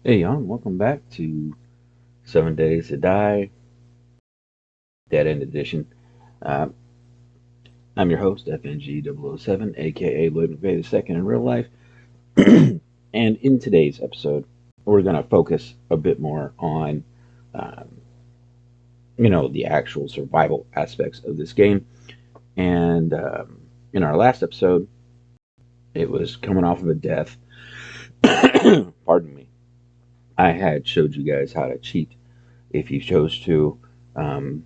Hey, Yall, welcome back to 7 Days to Die, Dead End Edition. Uh, I'm your host, FNG007, aka Lloyd McVeigh II in real life. And in today's episode, we're going to focus a bit more on, um, the actual survival aspects of this game. And in our last episode, it was coming off of a death. Pardon me. I had showed you guys how to cheat if you chose to. Um,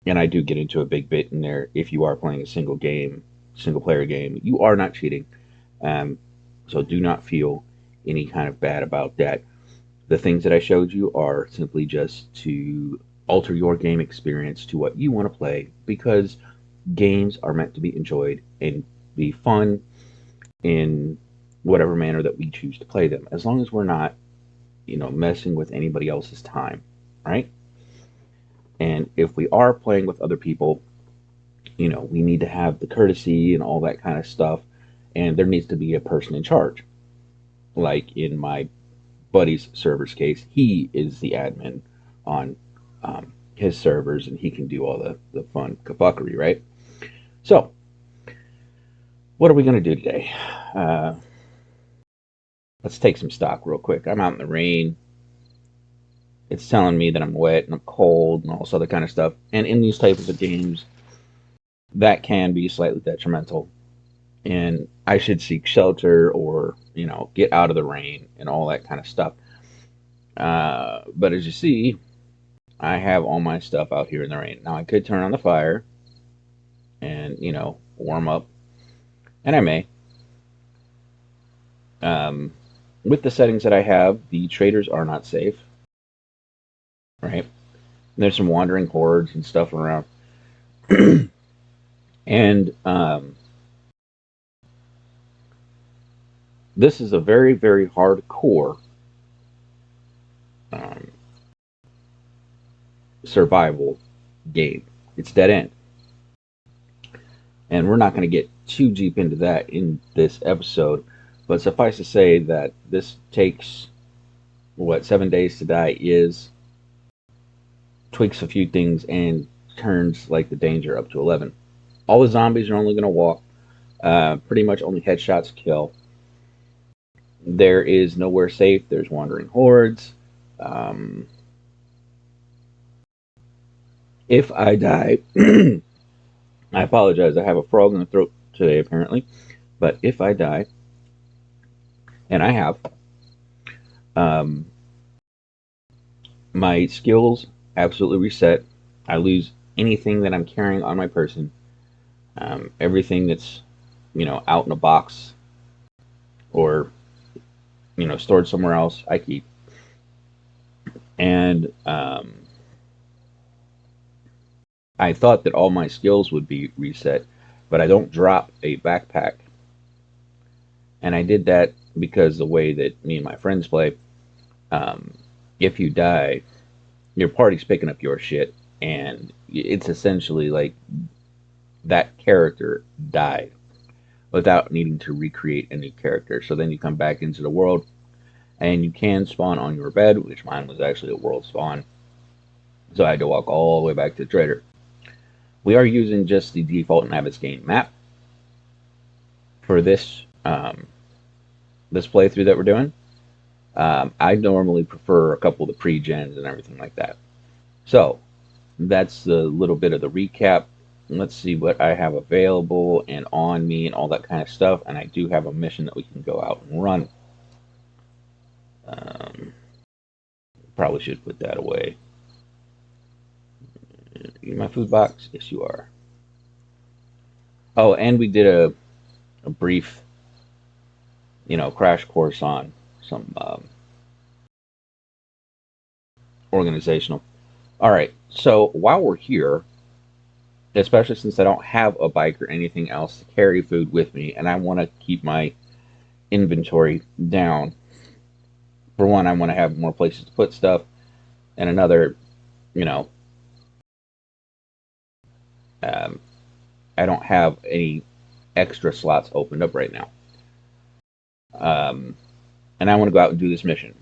and I do get into a big bit in there. If you are playing a single player game, you are not cheating. Um, so do not feel any kind of bad about that. The things that I showed you are simply just to alter your game experience to what you want to play because games are meant to be enjoyed and be fun in whatever manner that we choose to play them, as long as we're not, messing with anybody else's time, right? And if we are playing with other people, we need to have the courtesy and all that kind of stuff. And there needs to be a person in charge. Like in my buddy's server's case, he is the admin on his servers and he can do all the fun kafuckery, right? So, what are we going to do today? Uh, let's take some stock real quick. I'm out in the rain. It's telling me that I'm wet and I'm cold and all this other kind of stuff. And in these types of games, that can be slightly detrimental and I should seek shelter or, get out of the rain and all that kind of stuff. But as you see, I have all my stuff out here in the rain. Now, I could turn on the fire and, warm up, and I may. Um, with the settings that I have, the traders are not safe, right? There's some wandering hordes and stuff around. And this is a very, very hardcore um, survival game. It's dead end. And we're not going to get too deep into that in this episode, but suffice to say that this takes what 7 Days to Die is, tweaks a few things, and turns like the danger up to 11. All the zombies are only going to walk. Pretty much only headshots kill. There is nowhere safe. There's wandering hordes. Um, if I die, I apologize. I have a frog in the throat today, apparently. But if I die, and I have, um, my skills absolutely reset. I lose anything that I'm carrying on my person. Everything that's, out in a box or, stored somewhere else, I keep. And I thought that all my skills would be reset, but I don't drop a backpack. And I did that because the way that me and my friends play, um, if you die, your party's picking up your shit, and it's essentially like that character died without needing to recreate a new character. So then you come back into the world, and you can spawn on your bed, which mine was actually a world spawn. So I had to walk all the way back to the trader. We are using just the default Navigates map for this playthrough that we're doing. I normally prefer a couple of the pre-gens and everything like that. So that's a little bit of the recap. Let's see what I have available and on me and all that kind of stuff. And I do have a mission that we can go out and run. Probably should put that away. In my food box? Yes, you are. Oh, and we did a brief, crash course on some organizational. All right. So while we're here, especially since I don't have a bike or anything else to carry food with me, and I want to keep my inventory down. For one, I want to have more places to put stuff, and another, you know, um, I don't have any extra slots opened up right now. Um, and I want to go out and do this mission.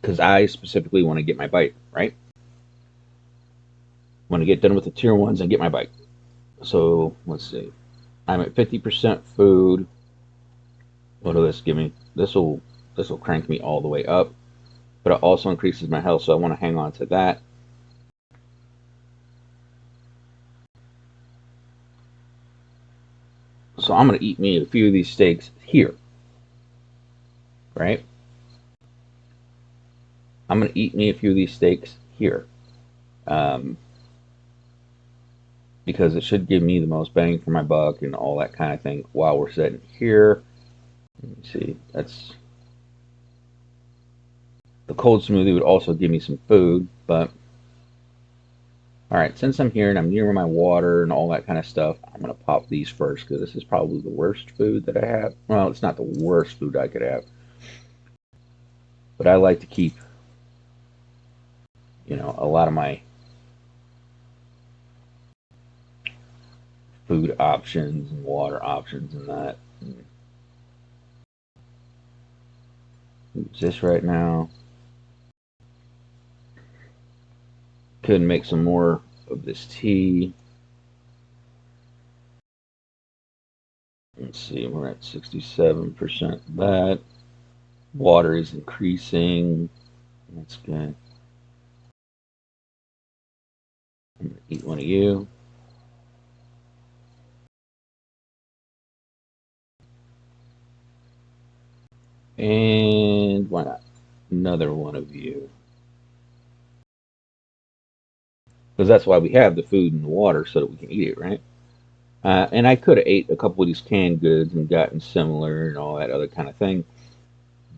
because I specifically want to get my bite, right? Want to get done with the tier ones and get my bite. So let's see. I'm at 50% food. What will this give me? This will crank me all the way up, but it also increases my health, so I want to hang on to that. So I'm gonna eat me a few of these steaks here, right? I'm gonna eat me a few of these steaks here, um, because it should give me the most bang for my buck and all that kind of thing while we're sitting here. Let me see. That's the cold smoothie would also give me some food, but all right, since I'm here and I'm near my water and all that kind of stuff, I'm gonna pop these first because this is probably the worst food that I have. Well, it's not the worst food I could have, but I like to keep, a lot of my food options and water options and that. Use this right now. Could make some more of this tea. Let's see, we're at 67% of that. Water is increasing. That's good. I'm gonna eat one of you. And why not? Another one of you. Because that's why we have the food and the water so that we can eat it, right? And I could have ate a couple of these canned goods and gotten similar and all that other kind of thing.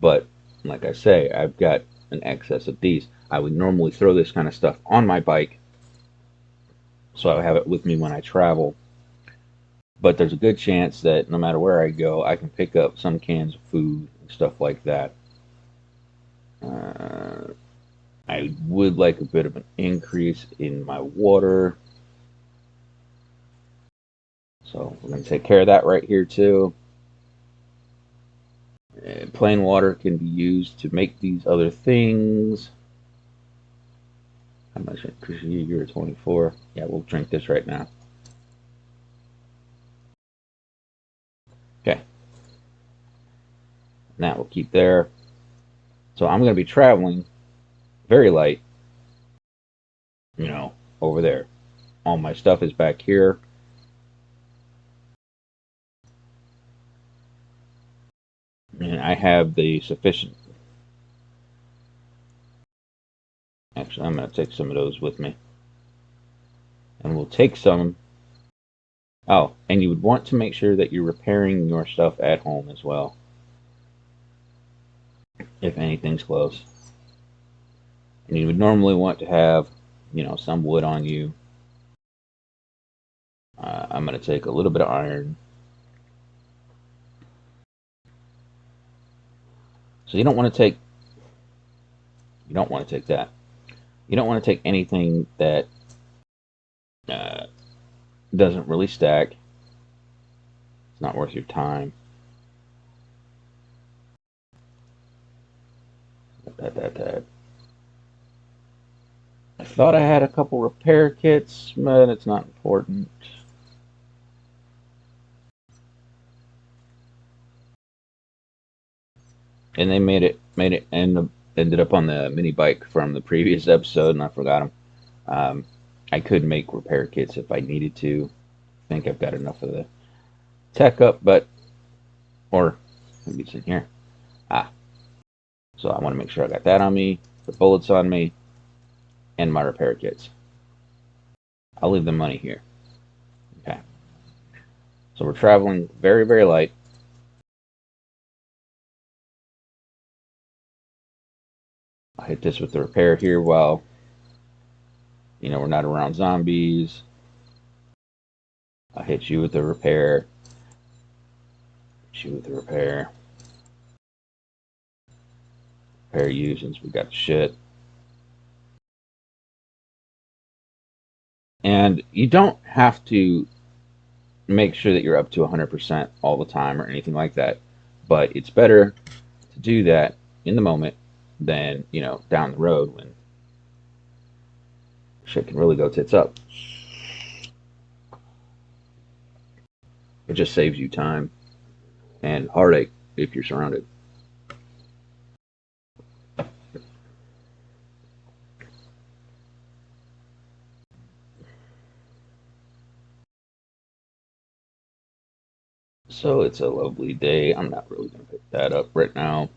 But like I say, I've got an excess of these. I would normally throw this kind of stuff on my bike so I have it with me when I travel. But there's a good chance that no matter where I go, I can pick up some cans of food and stuff like that. Uh, I would like a bit of an increase in my water. So we're going to take care of that right here too. Plain water can be used to make these other things. How much? Because you're 24. Yeah, we'll drink this right now. Okay. And that will keep there. So I'm going to be traveling very light, over there. All my stuff is back here. And I have the sufficient. Actually, I'm going to take some of those with me. And we'll take some. Oh, and you would want to make sure that you're repairing your stuff at home as well, if anything's close. And you would normally want to have, some wood on you. I'm going to take a little bit of iron. So you don't want to take that. You don't want to take anything that uh, doesn't really stack. It's not worth your time. That. I thought I had a couple repair kits, but it's not important. And they ended up on the mini bike from the previous episode, and I forgot them. I could make repair kits if I needed to. I think I've got enough of the tech up, but or maybe it's in here. So I want to make sure I got that on me, the bullets on me, and my repair kits. I'll leave the money here. Okay. So we're traveling very, very light. I'll hit this with the repair here while, we're not around zombies. I'll hit you with the repair. Hit you with the repair. Repair you since we got the shit. And you don't have to make sure that you're up to 100% all the time or anything like that. But it's better to do that in the moment than, down the road when shit can really go tits up. It just saves you time and heartache if you're surrounded. So it's a lovely day. I'm not really going to pick that up right now.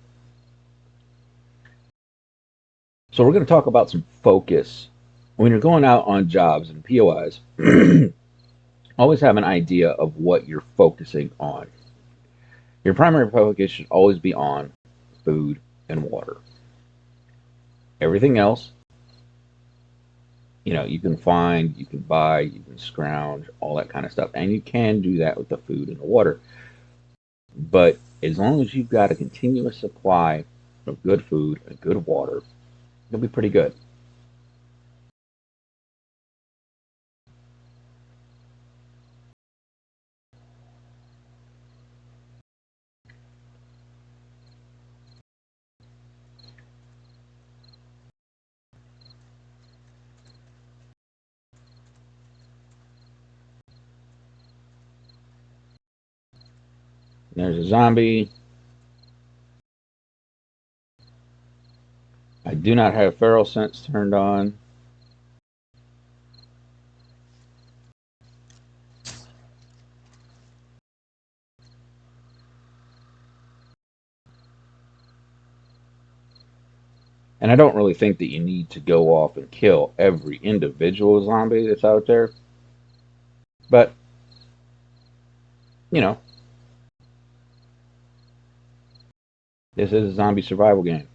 So we're going to talk about some focus. When you're going out on jobs and POIs, always have an idea of what you're focusing on. Your primary focus should always be on food and water. Everything else, you can find, you can buy, you can scrounge, all that kind of stuff. And you can do that with the food and the water. But as long as you've got a continuous supply of good food and good water, you'll be pretty good. There's a zombie. I do not have feral sense turned on. And I don't really think that you need to go off and kill every individual zombie that's out there. But, you know, this is a zombie survival game.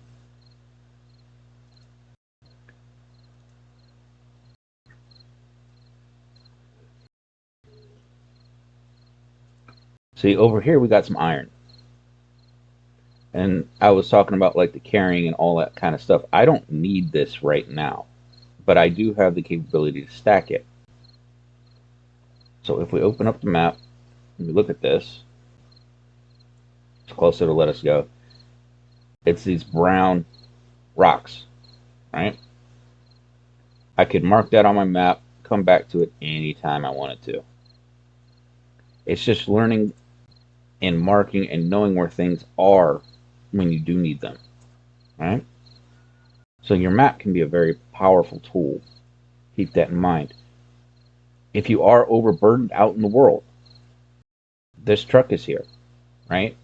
See, over here we got some iron. And I was talking about like the carrying and all that kind of stuff. I don't need this right now, but I do have the capability to stack it. So if we open up the map and we look at this, it's closer to let us go. It's these brown rocks, right? I could mark that on my map, come back to it anytime I wanted to. It's just learning and marking and knowing where things are when you do need them, right? So your map can be a very powerful tool. Keep that in mind. If you are overburdened out in the world, this truck is here, right?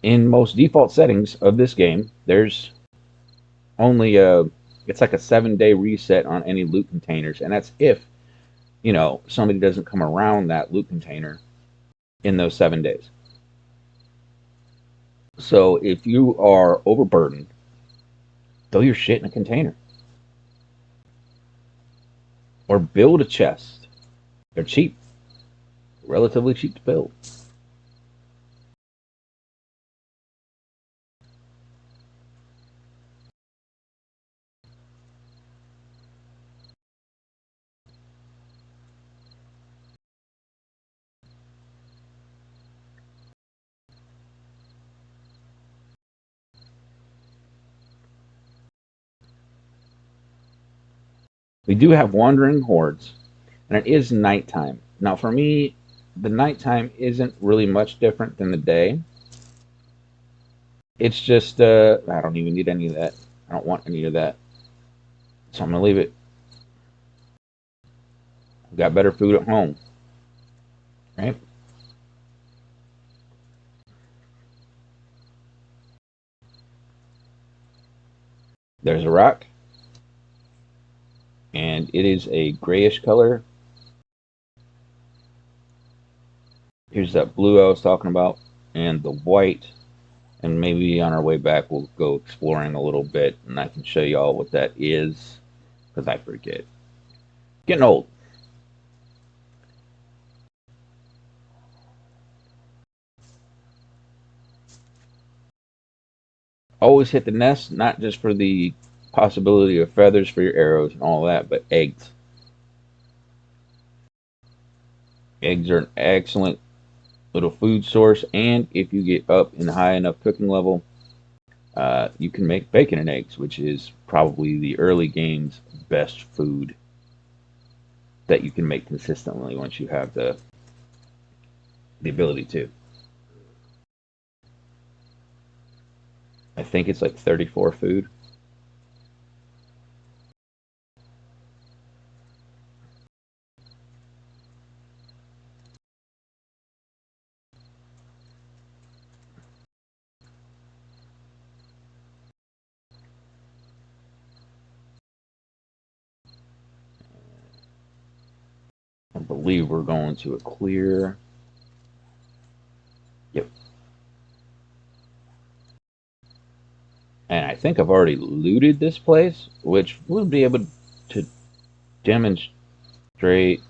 In most default settings of this game, there's only it's like a 7-day reset on any loot containers, and that's if, somebody doesn't come around that loot container in those 7 days. So if you are overburdened, throw your shit in a container. Or build a chest. They're cheap. Relatively cheap to build. We do have wandering hordes, and it is nighttime. Now, for me, the nighttime isn't really much different than the day. It's just, I don't even need any of that. I don't want any of that. So I'm going to leave it. We've got better food at home, right? There's a rock, and it is a grayish color. Here's that blue I was talking about, and the white. And maybe on our way back, we'll go exploring a little bit, and I can show you all what that is, because I forget. Getting old. Always hit the nest, not just for the possibility of feathers for your arrows and all that, but eggs. Eggs are an excellent little food source, and if you get up in high enough cooking level, You can make bacon and eggs, which is probably the early game's best food that you can make consistently once you have the ability to. I think it's like 34 food. I believe we're going to a clear. Yep. And I think I've already looted this place, which will be able to demonstrate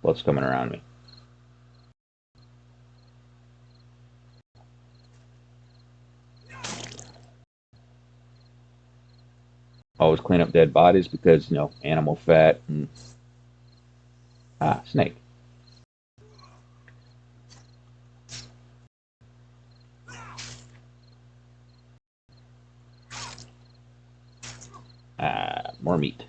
what's coming around me. Always clean up dead bodies because, animal fat and snake. More meat.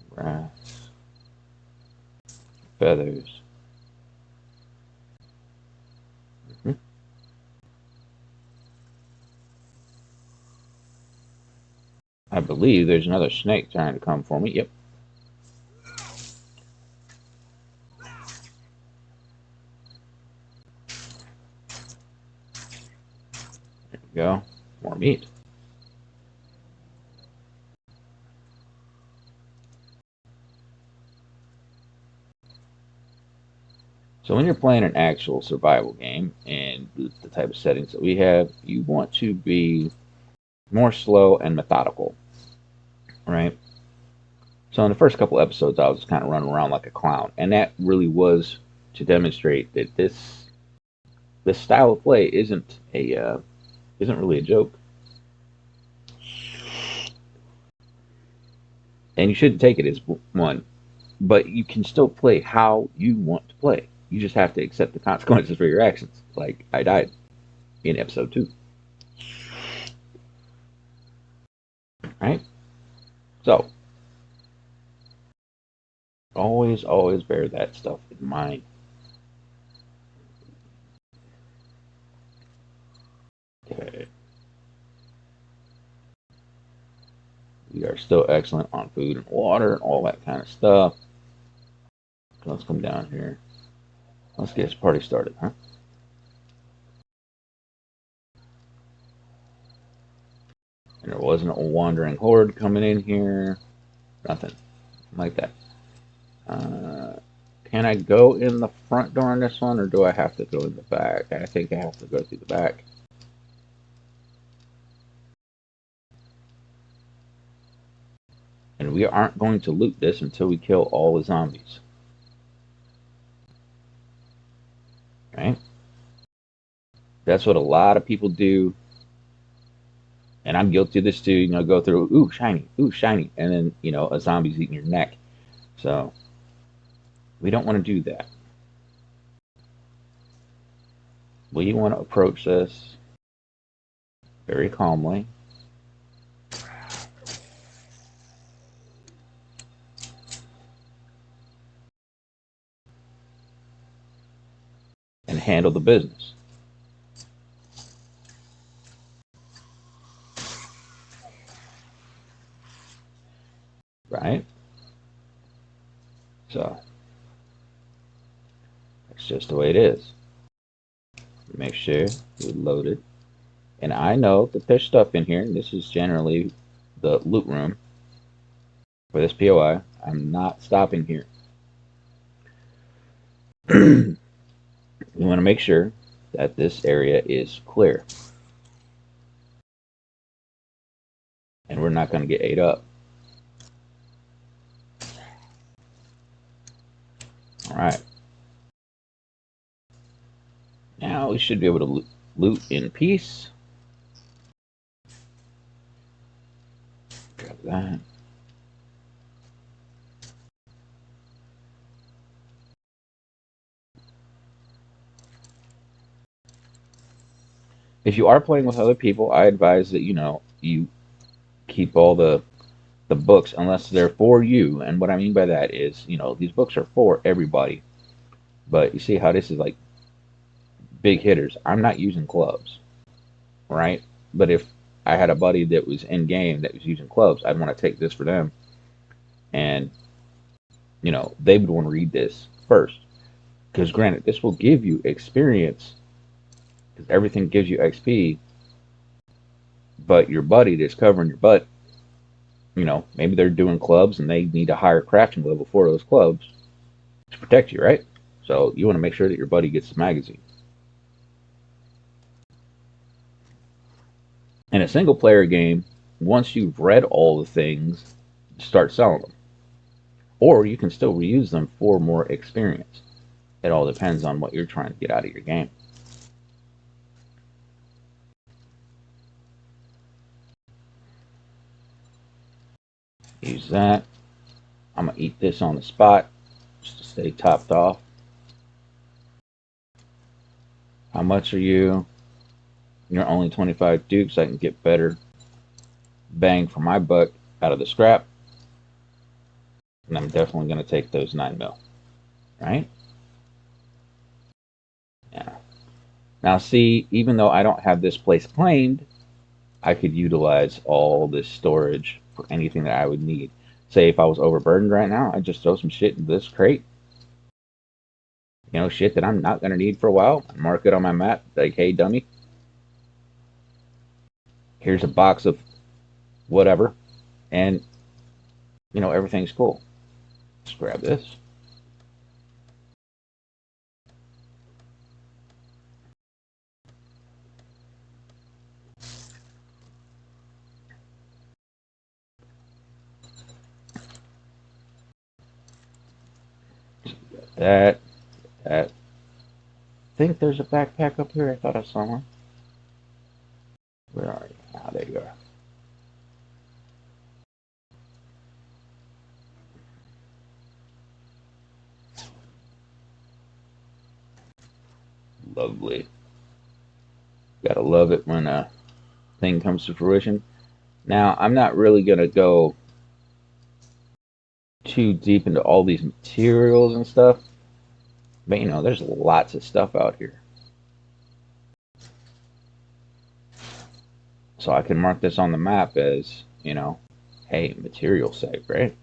Grass. Feathers. Mhm. I believe there's another snake trying to come for me. Yep. There we go. More meat. So when you're playing an actual survival game and the type of settings that we have, you want to be more slow and methodical, right? So in the first couple episodes, I was kind of running around like a clown, and that really was to demonstrate that this style of play isn't really a joke, and you shouldn't take it as one. But you can still play how you want to play. You just have to accept the consequences for your actions. Like I died in episode 2, right? So always bear that stuff in mind. Okay. We are still excellent on food and water and all that kind of stuff. So let's come down here. Let's get this party started, huh? And there wasn't a wandering horde coming in here. Nothing like that. Uh, can I go in the front door on this one, or do I have to go in the back? I think I have to go through the back. And we aren't going to loot this until we kill all the zombies. Right? That's what a lot of people do. And I'm guilty of this too. Go through, ooh, shiny. And then, a zombie's eating your neck. So we don't want to do that. We want to approach this very calmly. And handle the business. Right? So that's just the way it is. Make sure we load it. And I know that there's stuff in here. And this is generally the loot room for this POI. I'm not stopping here. We want to make sure that this area is clear. And we're not going to get ate up. All right. Now we should be able to loot in peace. Grab that. If you are playing with other people, I advise that you keep all the books unless they're for you. And what I mean by that is, these books are for everybody. But you see how this is like big hitters. I'm not using clubs, right? But if I had a buddy that was in game that was using clubs, I'd want to take this for them, and they would want to read this first. Because granted, this will give you experience, because everything gives you XP. But your buddy that's covering your butt, maybe they're doing clubs and they need a higher crafting level for those clubs to protect you, right? So you want to make sure that your buddy gets the magazine. In a single player game, once you've read all the things, start selling them. Or you can still reuse them for more experience. It all depends on what you're trying to get out of your game. Use that. I'm going to eat this on the spot just to stay topped off. How much are you? You're only 25 dukes. I can get better bang for my buck out of the scrap. And I'm definitely going to take those 9 mil. Right? Yeah. Now, see, even though I don't have this place claimed, I could utilize all this storage for anything that I would need. Say if I was overburdened right now, I'd just throw some shit in this crate. Shit that I'm not going to need for a while. Mark it on my map. Like, hey, dummy, here's a box of whatever. And, everything's cool. Let's grab this. That. That. I think there's a backpack up here. I thought I saw one. Where are you? Ah, there you are. Lovely. Gotta love it when a thing comes to fruition. Now, I'm not really gonna go too deep into all these materials and stuff, but there's lots of stuff out here. So I can mark this on the map as, hey, material site, right?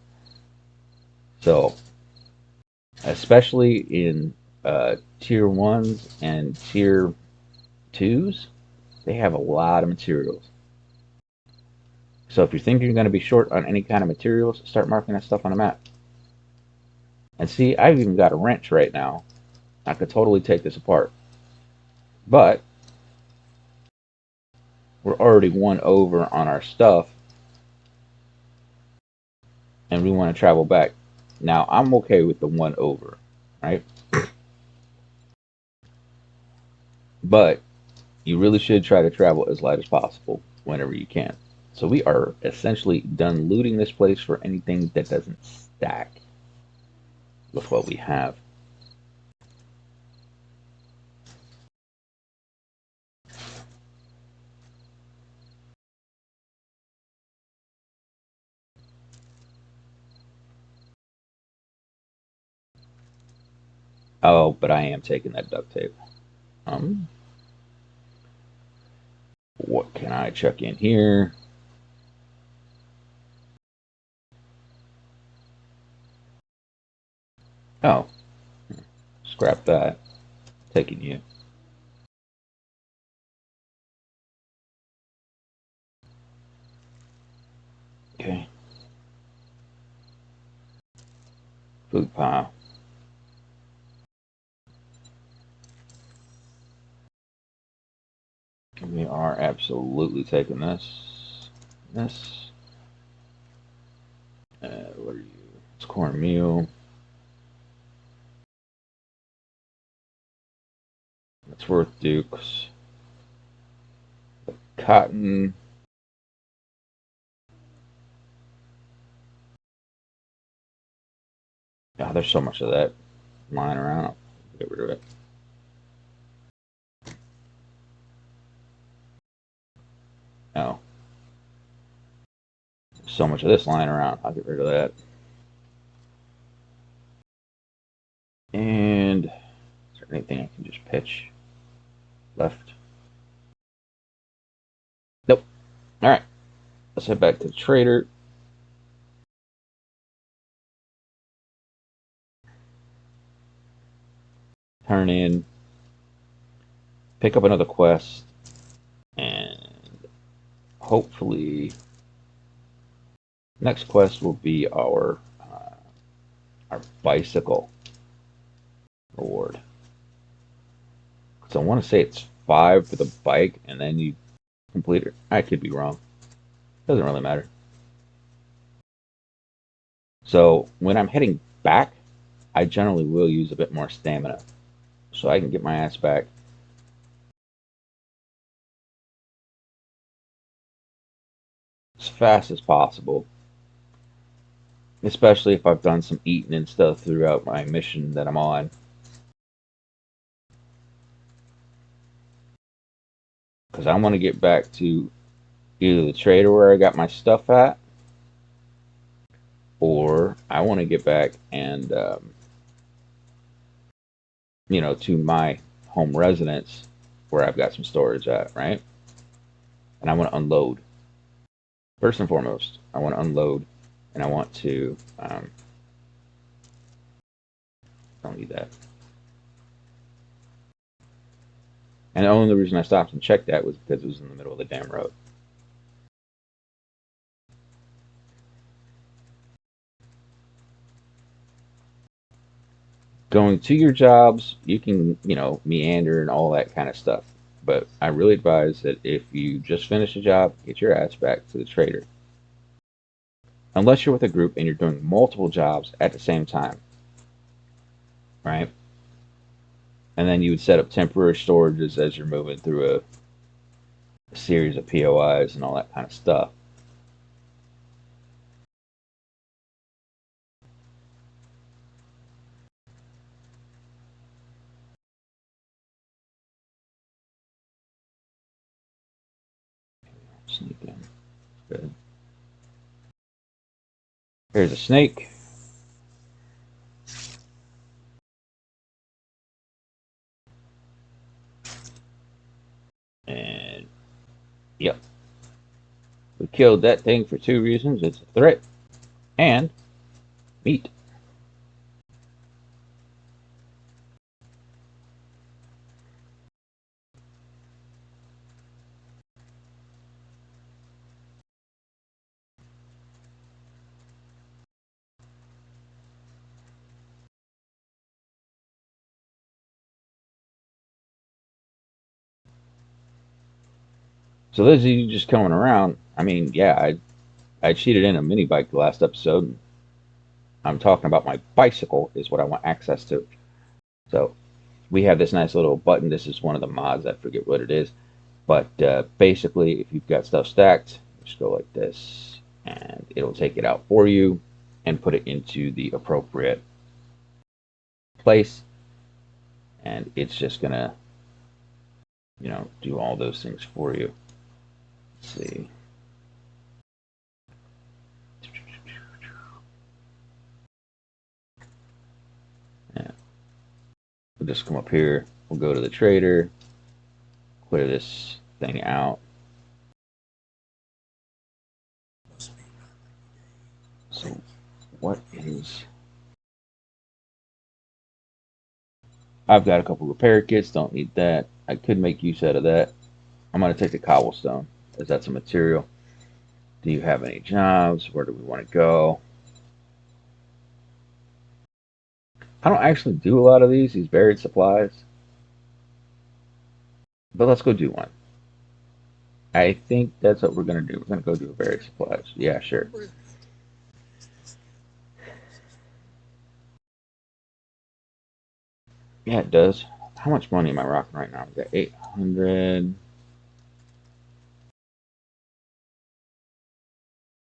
So, especially in tier ones and tier twos, they have a lot of materials. So if you think you're going to be short on any kind of materials, start marking that stuff on the map. And see, I've even got a wrench right now. I could totally take this apart. But we're already one over on our stuff, and we want to travel back. Now, I'm okay with the one over, right? But you really should try to travel as light as possible whenever you can. So we are essentially done looting this place for anything that doesn't stack with what we have. Oh, but I am taking that duct tape. Um, what can I chuck in here? Oh, scrap that. Taking you. Okay. Food pile. We are absolutely taking this. This. What are you? It's cornmeal. That's worth dukes. Cotton. Oh, there's so much of that lying around. I'll get rid of it. Oh, so much of this lying around. I'll get rid of that. And is there anything I can just pitch left? Nope. All right. Let's head back to the trader. Turn in. Pick up another quest. And hopefully, next quest will be our bicycle reward. So I want to say it's 5 for the bike, and then you complete it. I could be wrong. Doesn't really matter. So when I'm heading back, I generally will use a bit more stamina, so I can get my ass back as fast as possible. Especially if I've done some eating and stuff throughout my mission that I'm on, because I want to get back to either the trader where I got my stuff at, or I want to get back and to my home residence where I've got some storage at, right? And I want to unload. First and foremost, I want to unload, and I want to. Don't need that. And the only reason I stopped and checked that was because it was in the middle of the damn road. Going to your jobs, you can, meander and all that kind of stuff. But I really advise that if you just finish a job, get your ass back to the trader. Unless you're with a group and you're doing multiple jobs at the same time, right? And then you would set up temporary storages as you're moving through a series of POIs and all that kind of stuff. Sneak in. Good. Here's a snake. And, yep. We killed that thing for 2 reasons. It's a threat and meat. So those of you just coming around, I mean, yeah, I cheated in a mini bike the last episode. I'm talking about my bicycle is what I want access to. So we have this nice little button. This is one of the mods. I forget what it is. But basically, if you've got stuff stacked, just go like this, and it'll take it out for you and put it into the appropriate place. And it's just going to, do all those things for you. Let's see. Yeah. We'll just come up here. We'll go to the trader, clear this thing out. So what is... I've got a couple repair kits, don't need that. I could make use out of that. I'm going to take the cobblestone, as that's a material. Do you have any jobs? Where do we want to go? I don't actually do a lot of these buried supplies, but let's go do one. I think that's what we're going to do. We're going to go do a buried supplies. Yeah, sure. Yeah, it does. How much money am I rocking right now? I've got 800.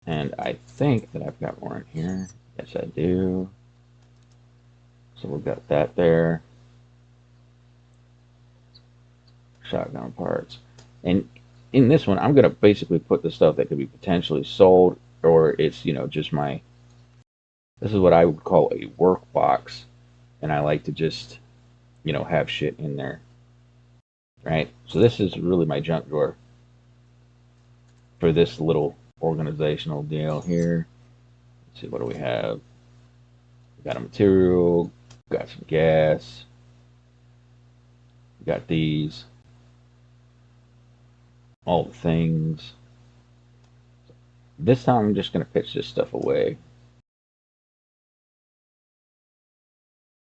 And I think that I've got more in here. Yes, I do. So we've got that there. Shotgun parts. And in this one, I'm going to basically put the stuff that could be potentially sold, or it's, just this is what I would call a work box. And I like to just, have shit in there. Right? So this is really my junk drawer for this little organizational deal here. Let's see, what do we have? We got a material, got some gas, we got these, all the things. This time I'm just going to pitch this stuff away.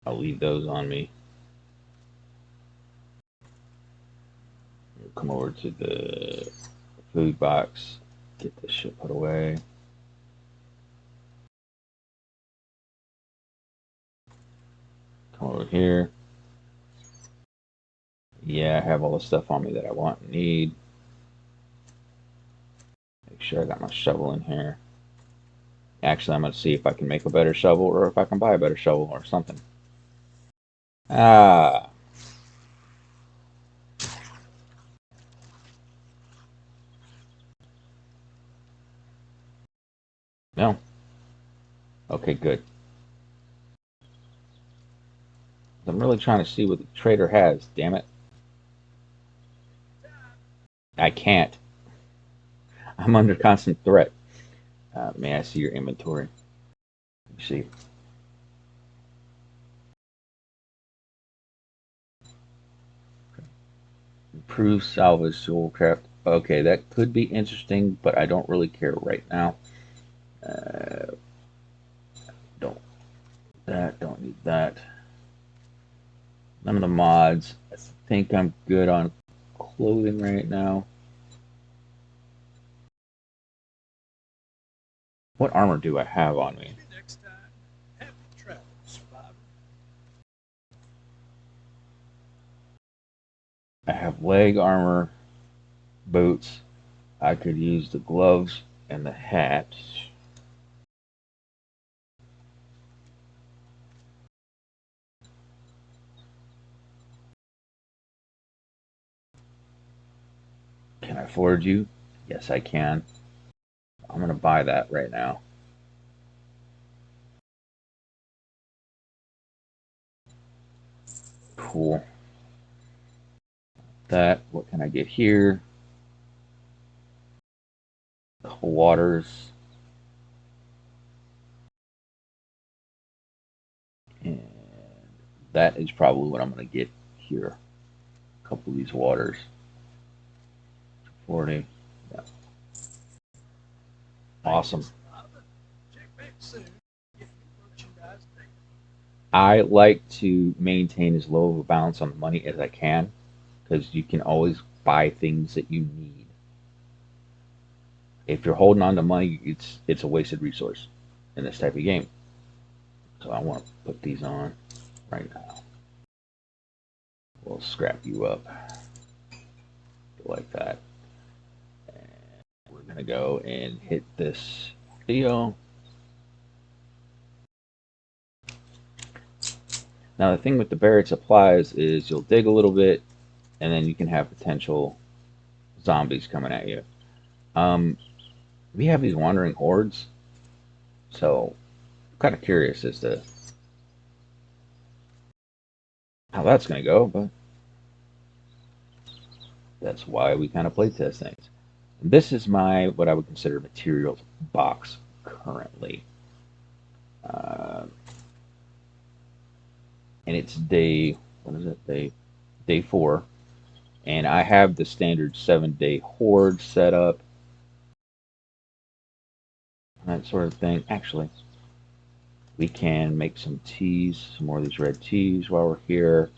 I'll leave those on me. We'll come over to the food box, get this shit put away. Come over here. Yeah, I have all the stuff on me that I want and need. Make sure I got my shovel in here. Actually, I'm going to see if I can make a better shovel or if I can buy a better shovel or something. Ah. No. Okay, good. I'm really trying to see what the trader has, damn it. I can't. I'm under constant threat. May I see your inventory? Let me see. Improve salvage tool craft. Okay, that could be interesting, but I don't really care right now. Uh, don't don't need that. None of the mods. I think I'm good on clothing right now. What armor do I have on me? I have leg armor, boots. I could use the gloves and the hat. Can I afford you? Yes, I can. I'm gonna buy that right now. Cool. That. What can I get here? Waters. And that is probably what I'm gonna get here. A couple of these waters. 40. Yeah. Awesome. I like to maintain as low of a balance on the money as I can because you can always buy things that you need. If you're holding on to money, it's a wasted resource in this type of game. So I want to put these on right now. We'll scrap you up like that. And we're gonna go and hit this deal. Now the thing with the buried supplies is you'll dig a little bit, and then you can have potential zombies coming at you. We have these wandering hordes, so I'm kind of curious as to how that's going to go, but that's why we kind of play test things. This is my what I would consider materials box currently, uh, and it's day what is it day 4, and I have the standard 7-day horde set up, that sort of thing. Actually, we can make some teas, some more of these red teas while we're here.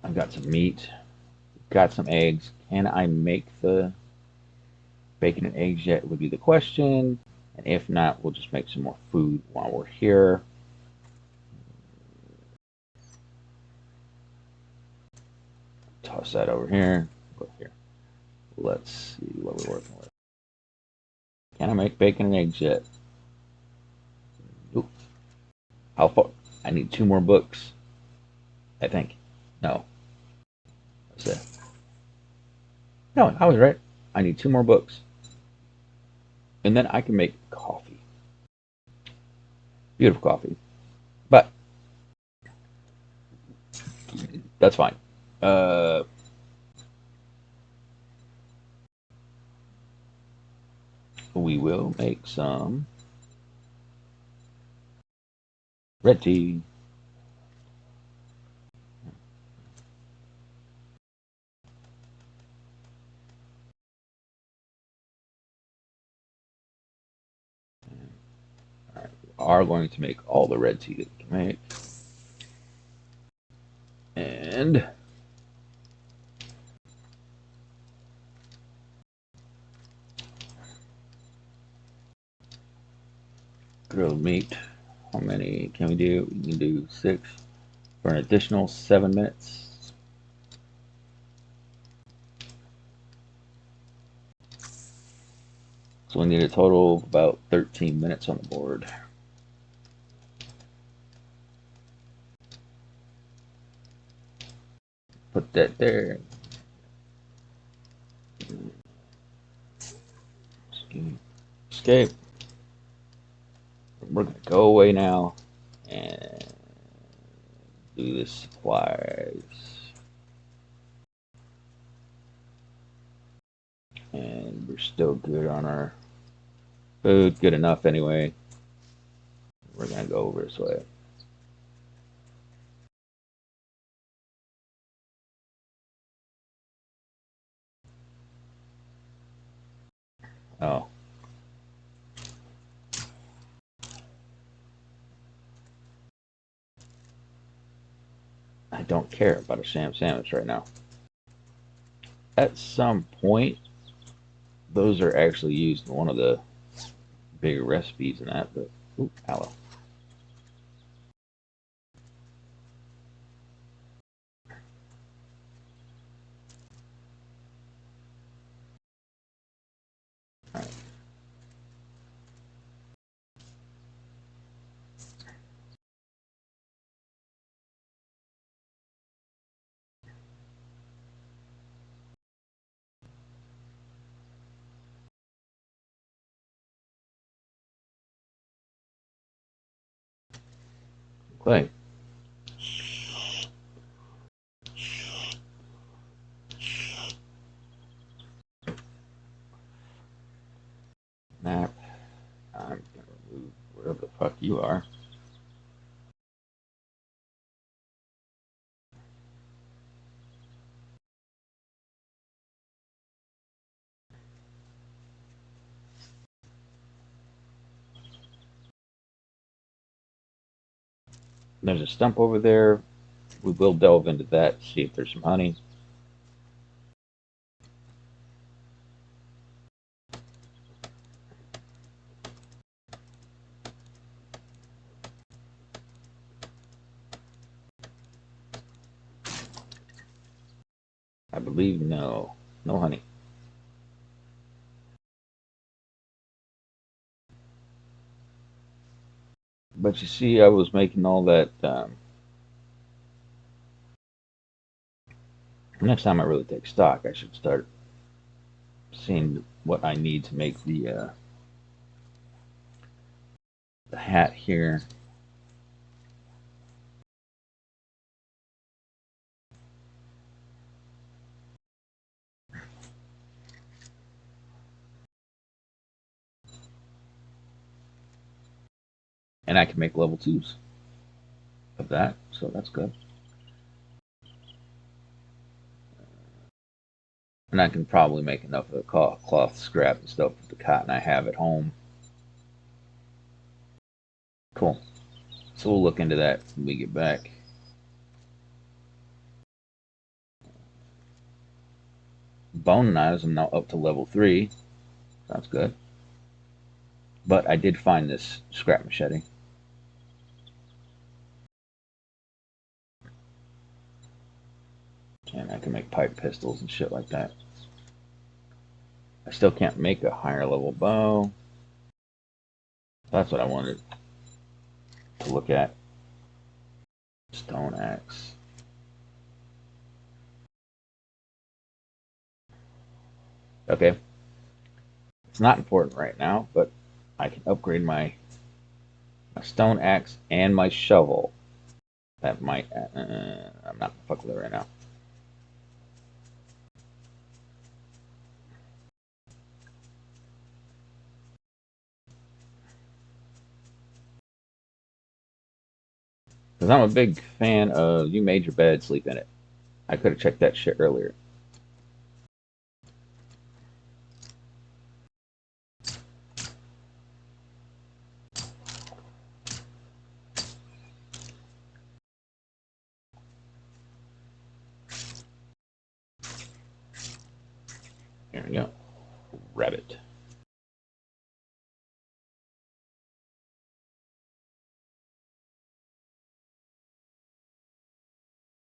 I've got some meat, got some eggs. Can I make the bacon and eggs yet would be the question. And if not, we'll just make some more food while we're here. Toss that over here. Go here. Let's see what we're working with. Can I make bacon and eggs yet? Nope. How far? I need 2 more books, I think. No, what's that? No, I was right. I need 2 more books. And then I can make coffee. Beautiful coffee. But that's fine. Uh, we will make some red tea. All right, we are going to make all the red tea that we can make. And grilled meat. How many can we do? We can do 6 for an additional 7 minutes. So we need a total of about 13 minutes on the board. Put that there. Escape. We're gonna go away now and do the supplies. And we're still good on our food. Good enough anyway. We're gonna go over this way. Oh. I don't care about a sham sandwich right now. At some point, those are actually used in one of the bigger recipes in that, but ooh, aloe. All right. Clay. Map. I'm gonna remove wherever the fuck you are. There's a stump over there. We will delve into that, see if there's some honey. I believe no. No honey. But you see, I was making all that. Next time I really take stock, I should start seeing what I need to make the hat here. And I can make level 2s of that, so that's good. And I can probably make enough of the cloth scrap and stuff with the cotton I have at home. Cool. So we'll look into that when we get back. Bone knives, I'm now up to level 3. That's good. But I did find this scrap machete. And I can make pipe pistols and shit like that. I still can't make a higher level bow. That's what I wanted to look at. Stone axe. Okay, it's not important right now, but I can upgrade my stone axe and my shovel. That might. I'm not gonna fuck with it right now. Because I'm a big fan of you made your bed, sleep in it. I could have checked that shit earlier. There we go. Rabbit.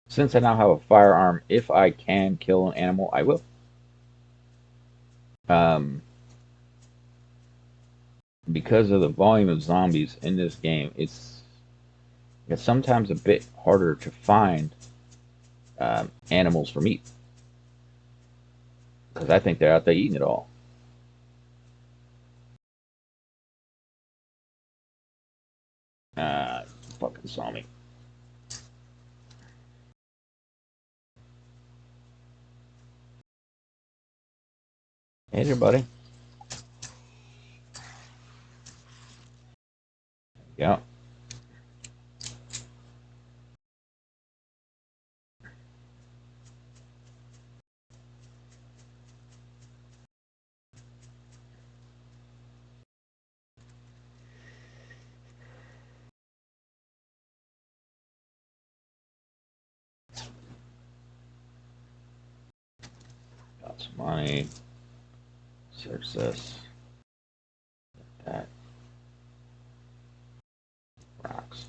Since I now have a firearm, if I can kill an animal, I will. Um, because of the volume of zombies in this game, it's sometimes a bit harder to find animals for meat because I think they're out there eating it all. Uh, Fucking saw me. Hey there, buddy. Yeah. Got some money. Search this. That. Rocks.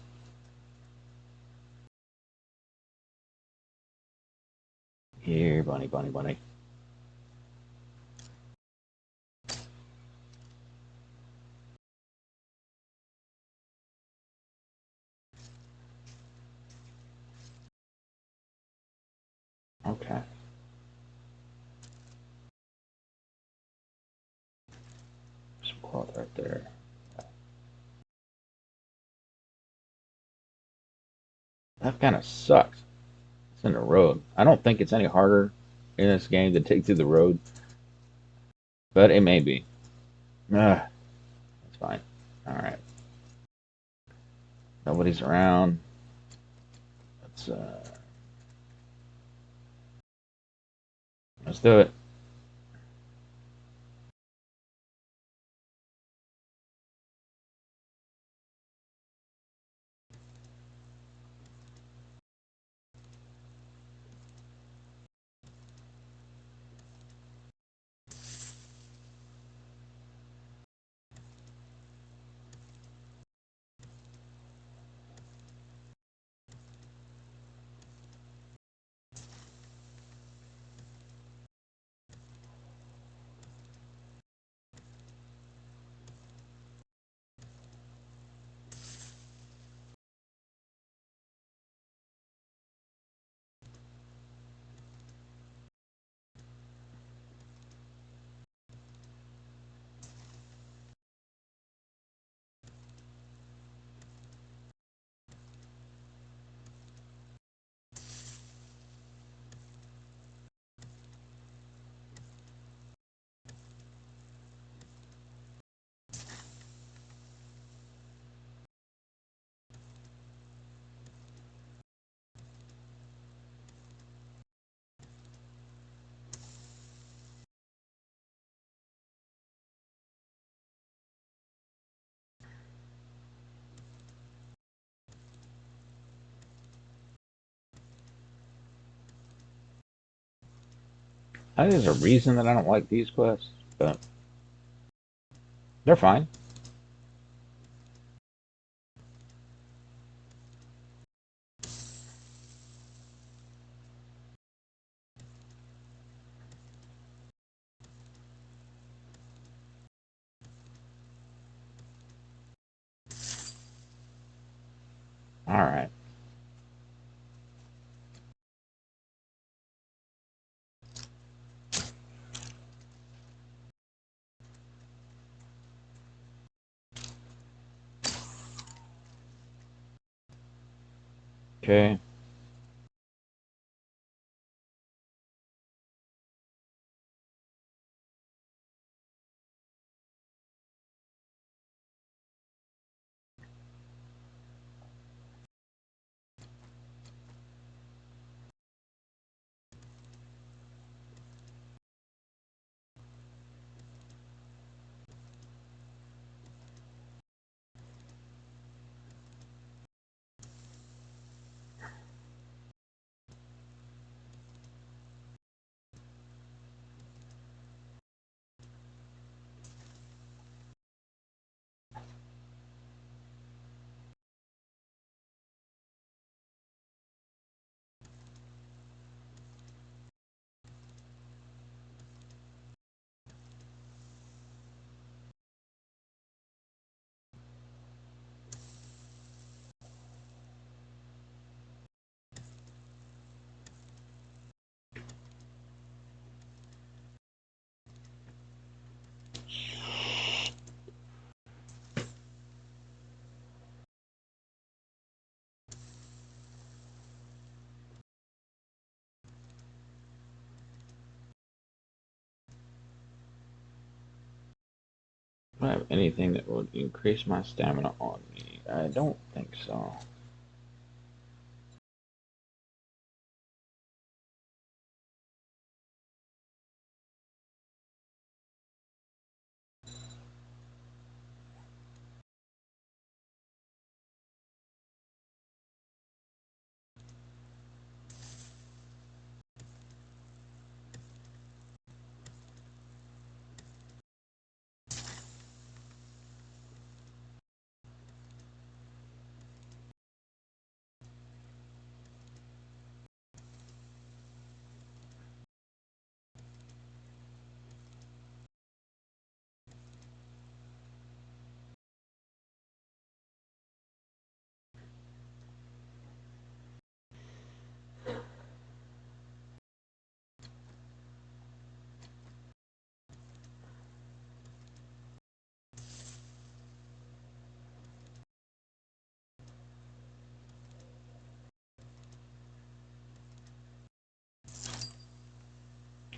Here, bunny, bunny, bunny. Okay. Some cloth right there. That kind of sucks. It's in the road. I don't think it's any harder in this game to take through the road, but it may be. Ah, that's fine. All right. Nobody's around. Let's let's do it. I think there's a reason that I don't like these quests, but they're fine. All right. Okay. Do I have anything that would increase my stamina on me? I don't think so.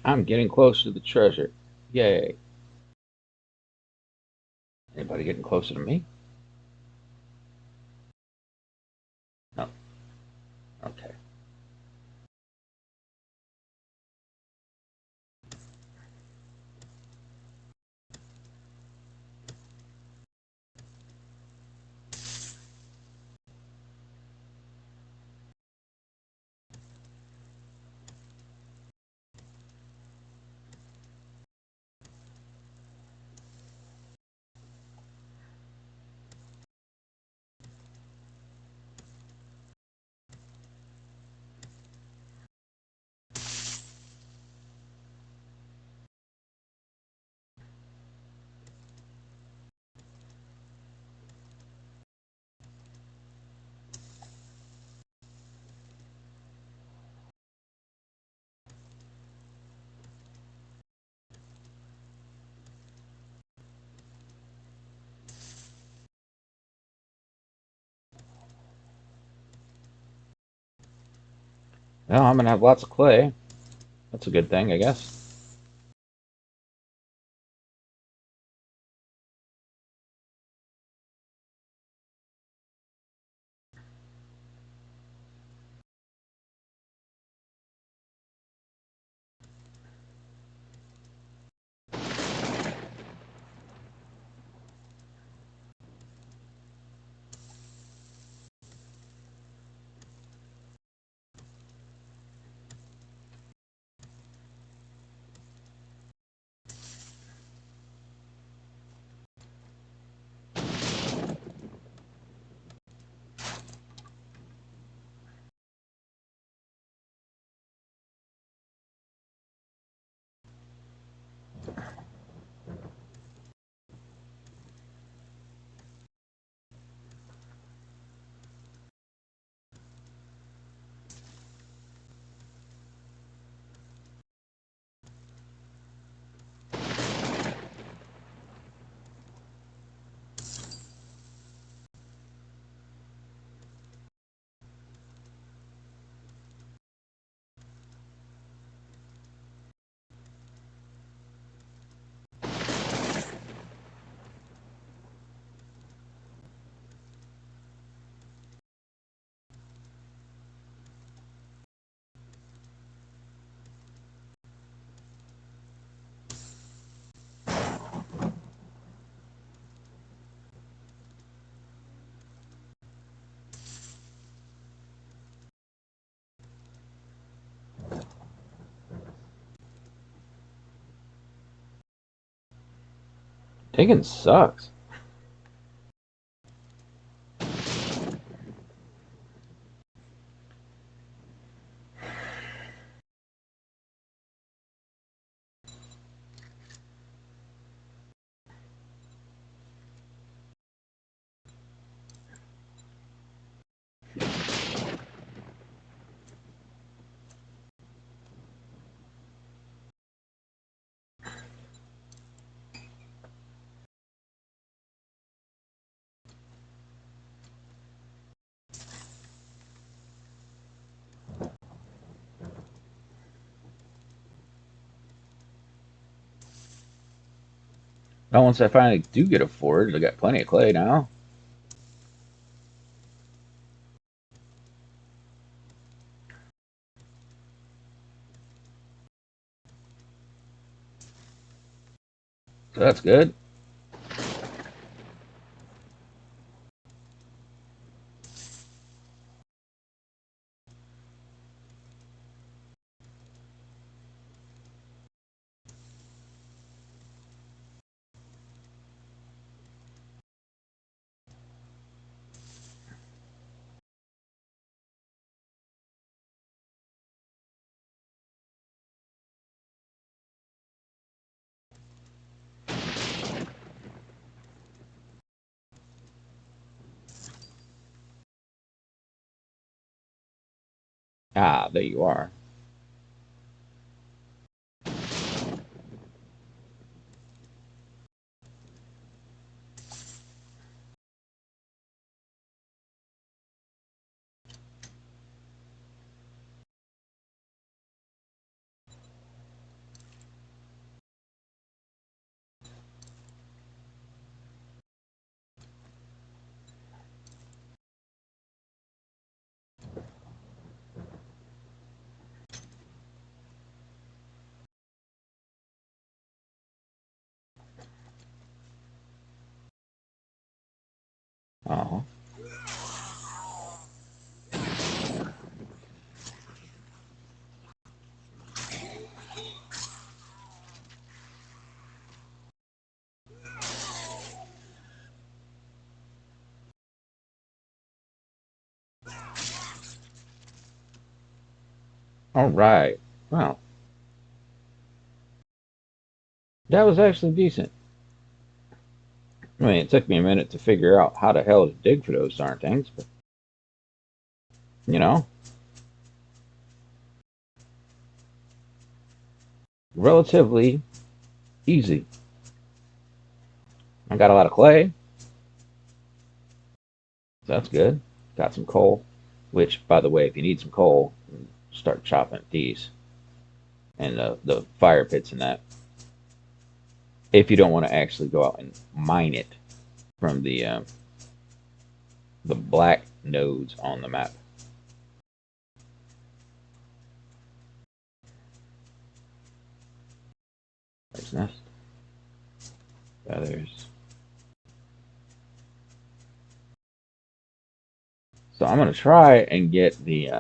I'm getting close to the treasure. Yay. Anybody getting closer to me? No. Okay. Well, I'm gonna have lots of clay. That's a good thing, I guess. Digging sucks. Now, once I finally do get a forge, I got plenty of clay now. So that's good. Ah, there you are. Uh-huh. All right. Well, that was actually decent. I mean, it took me a minute to figure out how the hell to dig for those darn things, but you know, relatively easy. I got a lot of clay, so that's good. Got some coal, which, by the way, if you need some coal, start chopping these and the fire pits and that. If you don't want to actually go out and mine it from the black nodes on the map. There's nest. Feathers. So I'm gonna try and get the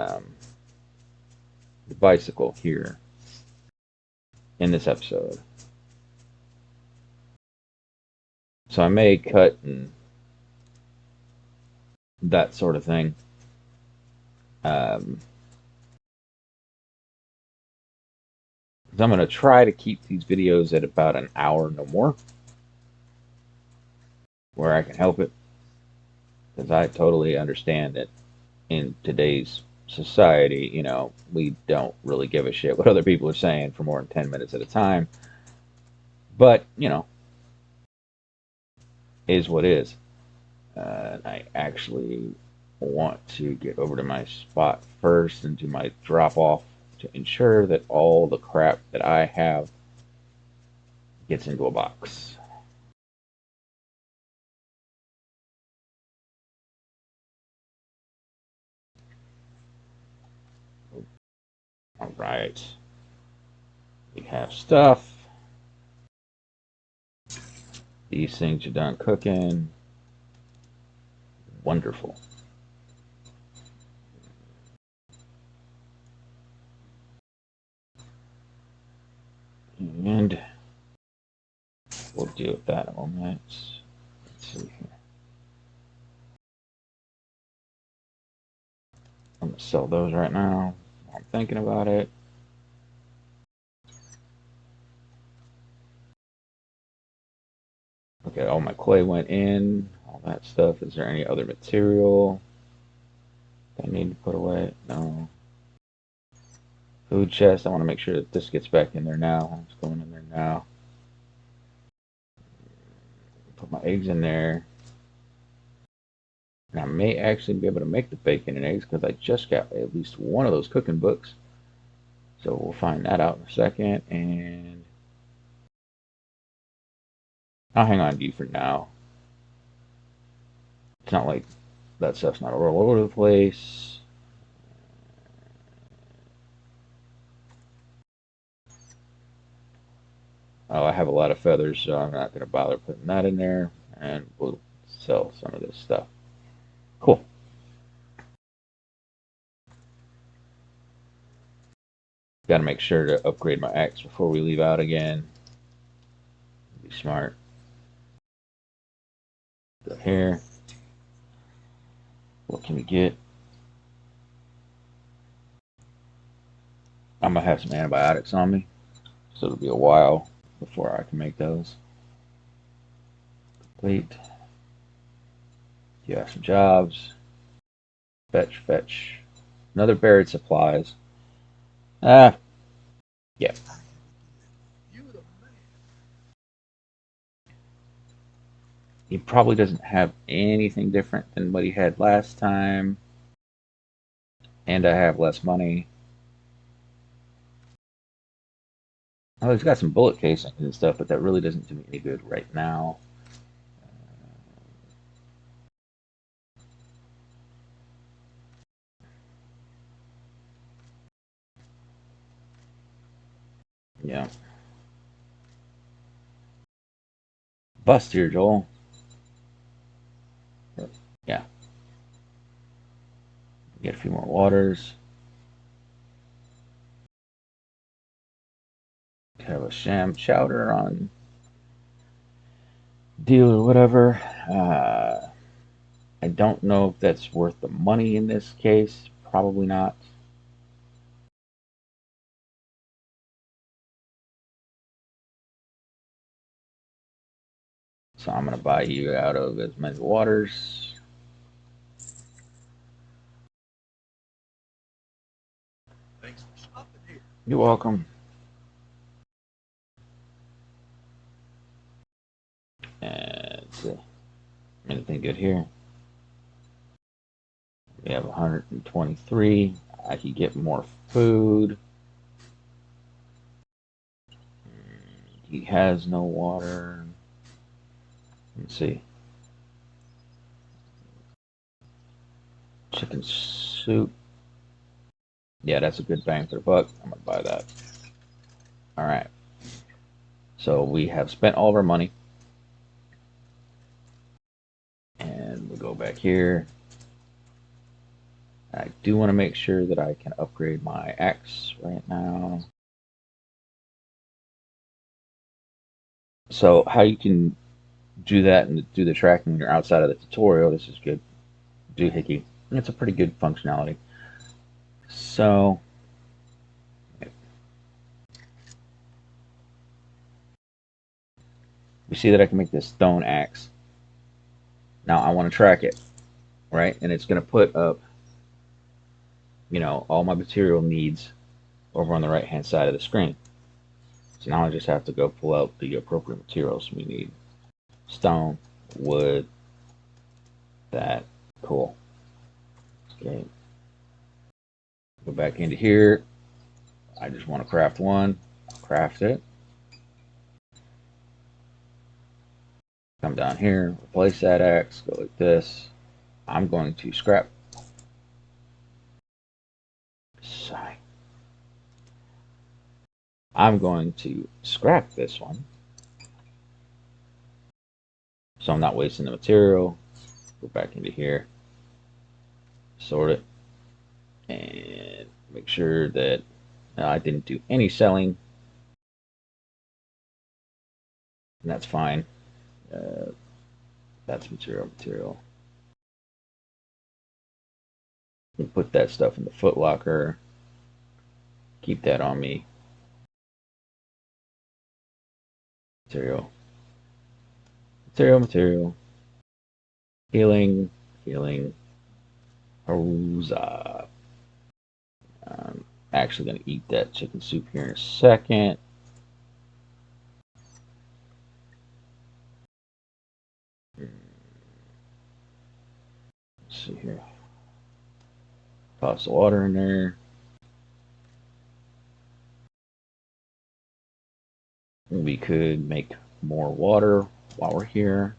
bicycle here in this episode. So I may cut and that sort of thing. Um, I'm gonna try to keep these videos at about an hour, no more, where I can help it, because I totally understand that in today's society, we don't really give a shit what other people are saying for more than 10 minutes at a time. But, is what is. I actually want to get over to my spot first and do my drop off to ensure that all the crap that I have gets into a box. All right. We have stuff. These things are done cooking. Wonderful. And We'll deal with that in a moment. Let's see here. I'm gonna sell those right now. I'm thinking about it. Okay, all my clay went in, all that stuff. Is there any other material I need to put away? No. Food chest, I want to make sure that this gets back in there now. It's going in there now. Put my eggs in there. And I may actually be able to make the bacon and eggs because I just got at least one of those cooking books. So we'll find that out in a second. And I'll hang on to you for now. It's not like that stuff's not all over the place. Oh, I have a lot of feathers, so I'm not going to bother putting that in there. And we'll sell some of this stuff. Cool. Got to make sure to upgrade my axe before we leave out again. Be smart. Go here. What can we get? I'm going to have some antibiotics on me, so it'll be a while before I can make those. Complete. You have some jobs. Fetch, fetch. Another buried supplies. Ah, yeah. He probably doesn't have anything different than what he had last time. And I have less money. Oh, he's got some bullet casings and stuff, but that really doesn't do me any good right now. Yeah. Bust here, Joel. Yeah. Get a few more waters. Have a sham chowder on deal or whatever. I don't know if that's worth the money in this case. Probably not. So I'm going to buy you out of as many waters. You're welcome. And anything good here? We have 123. I could get more food. He has no water. Let's see. Chicken soup. Yeah, that's a good bang for the buck. I'm going to buy that. All right. So we have spent all of our money. And we'll go back here. I do want to make sure that I can upgrade my axe right now. So how you can do that and do the tracking when you're outside of the tutorial, this is good. Doohickey. It's a pretty good functionality. So we see that I can make this stone axe. Now I want to track it, right? And it's going to put up, all my material needs over on the right hand side of the screen. So now I just have to go pull out the appropriate materials we need. Stone, wood, that, cool. Okay. Go back into here. I just want to craft one. I'll craft it. Come down here, replace that axe, go like this. I'm going to scrap. Sorry. I'm going to scrap this one. So I'm not wasting the material. Go back into here, sort it, and make sure that I didn't do any selling. and that's fine. Uh, that's material. You put that stuff in the foot locker. Keep that on me. Material, material. Healing, healing. Huzzah. I'm actually going to eat that chicken soup here in a second. Let's see here. Toss the water in there. We could make more water while we're here.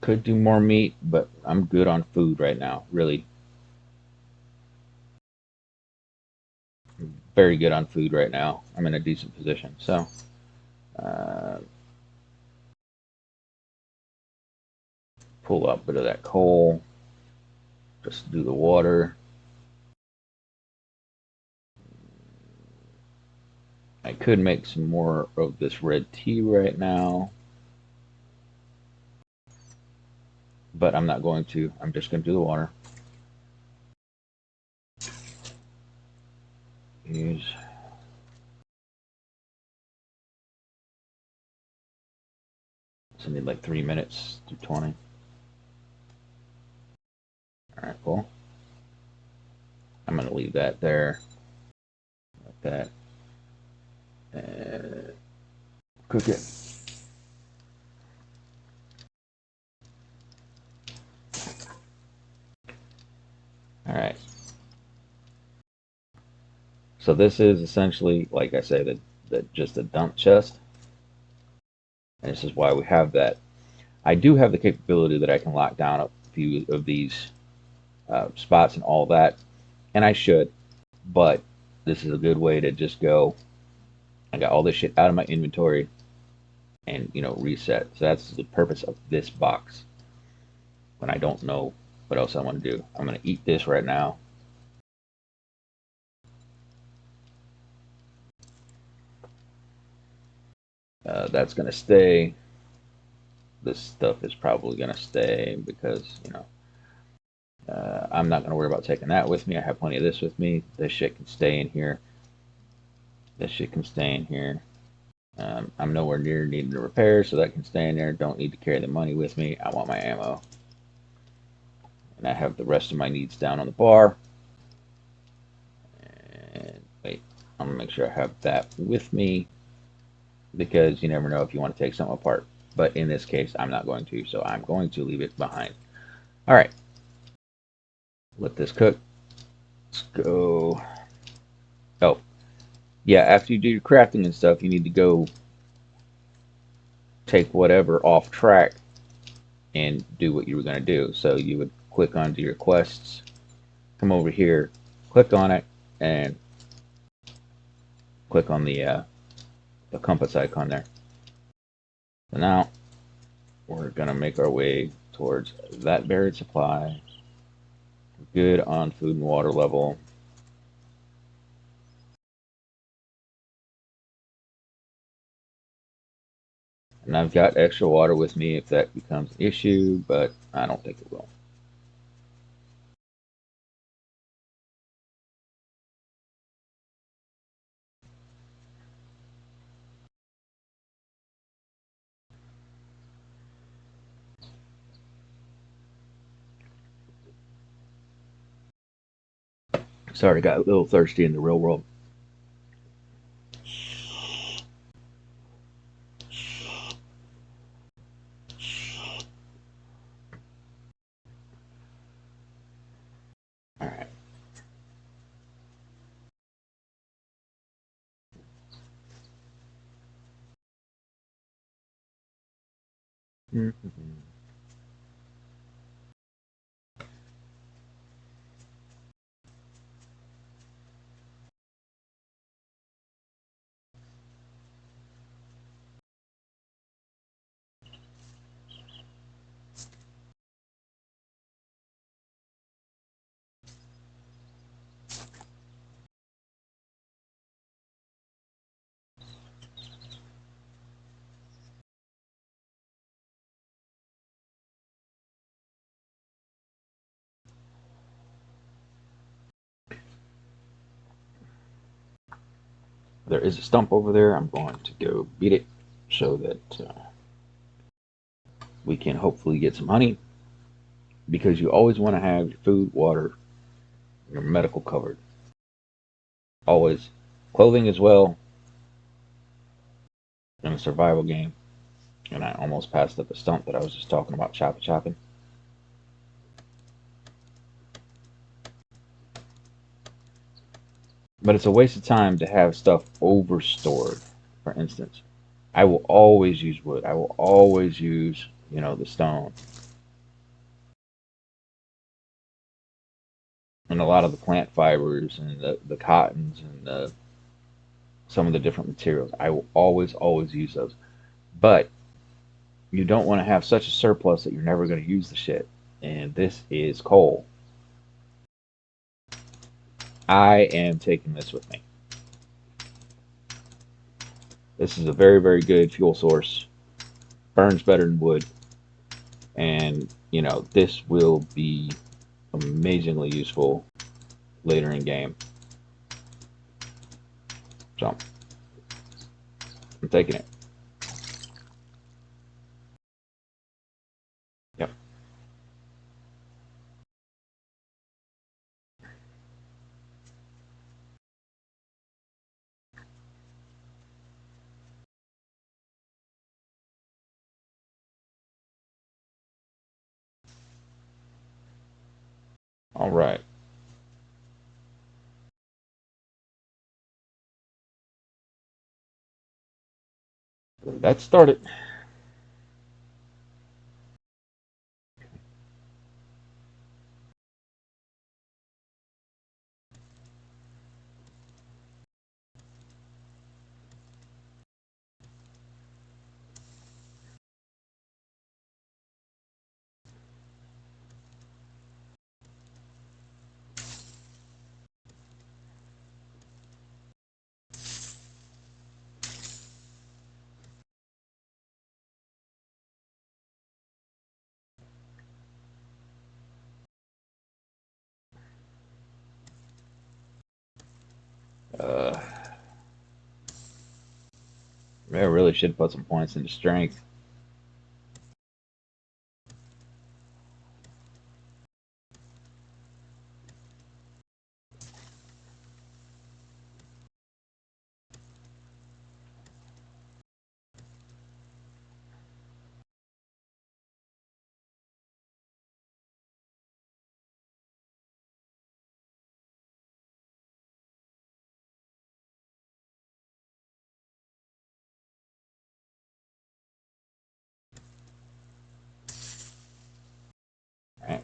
Could do more meat, but I'm good on food right now. Really, very good on food right now. I'm in a decent position. So, uh, pull up a bit of that coal. Just do the water. I could make some more of this red tea right now, but I'm not going to. I'm just going to do the water. Use. So I need like 3 minutes to 20. All right, cool. I'm going to leave that there like that. And cook it. All right. So this is essentially, like I say, that just a dump chest, and this is why we have that. I do have the capability that I can lock down a few of these spots and all that, and I should, but this is a good way to just go. I got all this shit out of my inventory and reset. So that's the purpose of this box. When I don't know what else I want to do, I'm gonna eat this right now. That's gonna stay. This stuff is probably gonna stay because I'm not gonna worry about taking that with me. I have plenty of this with me. This shit can stay in here. This shit can stay in here. I'm nowhere near needing to repair, so that can stay in there. Don't need to carry the money with me. I want my ammo. And I have the rest of my needs down on the bar. And wait, I'm gonna make sure I have that with me because you never know if you want to take something apart. But in this case, I'm not going to, so I'm going to leave it behind. All right, let this cook. Let's go. Oh, yeah, after you do your crafting and stuff, you need to go take whatever off track and do what you were going to do. So you would click onto your quests, come over here, click on it, and click on the compass icon there. So now we're going to make our way towards that buried supply. Good on food and water level. And I've got extra water with me if that becomes an issue, but I don't think it will. Sorry, I got a little thirsty in the real world. All right. Mm-hmm. There is a stump over there. I'm going to go beat it so that we can hopefully get some honey, because you always want to have your food, water, your medical covered. Always. Clothing as well in a survival game. And I almost passed up the stump that I was just talking about chopping. But it's a waste of time to have stuff overstored. For instance, I will always use wood. I will always use, the stone. And a lot of the plant fibers and the cottons and some of the different materials. I will always use those. But you don't want to have such a surplus that you're never going to use the shit. And this is coal. I am taking this with me. This is a very, very good fuel source. Burns better than wood. And, this will be amazingly useful later in game. So, I'm taking it. Yep. All right. That started. Uh, I really should put some points into strength. Right.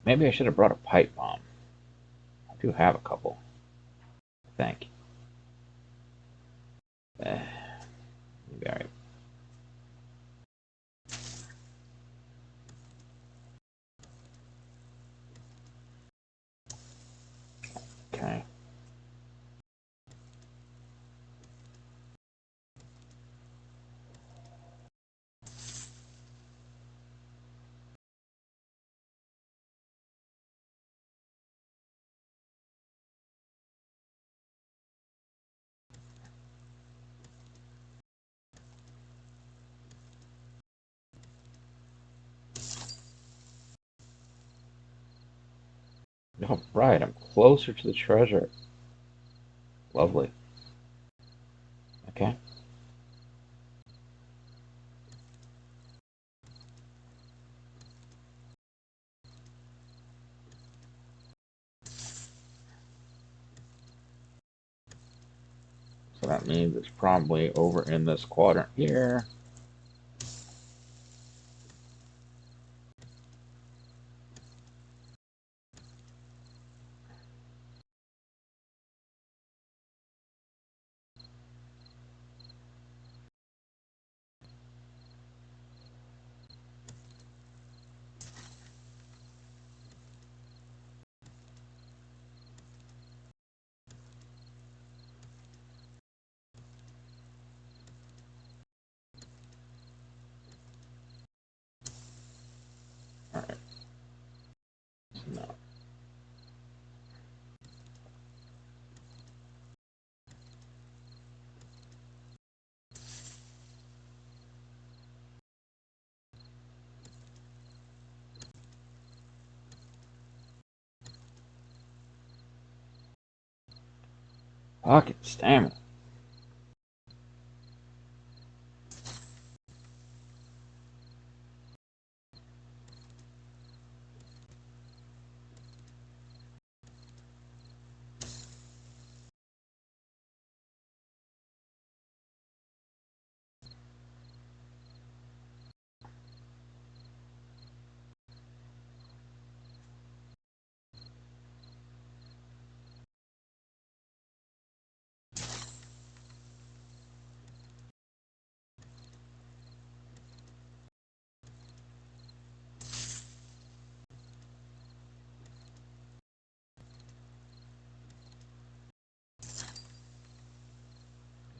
Maybe I should have brought a pipe bomb. I do have a couple. Thank you. Maybe, all right. Okay. All right. I'm closer to the treasure. Lovely. Okay. So that means it's probably over in this quadrant here. Pocket stamina.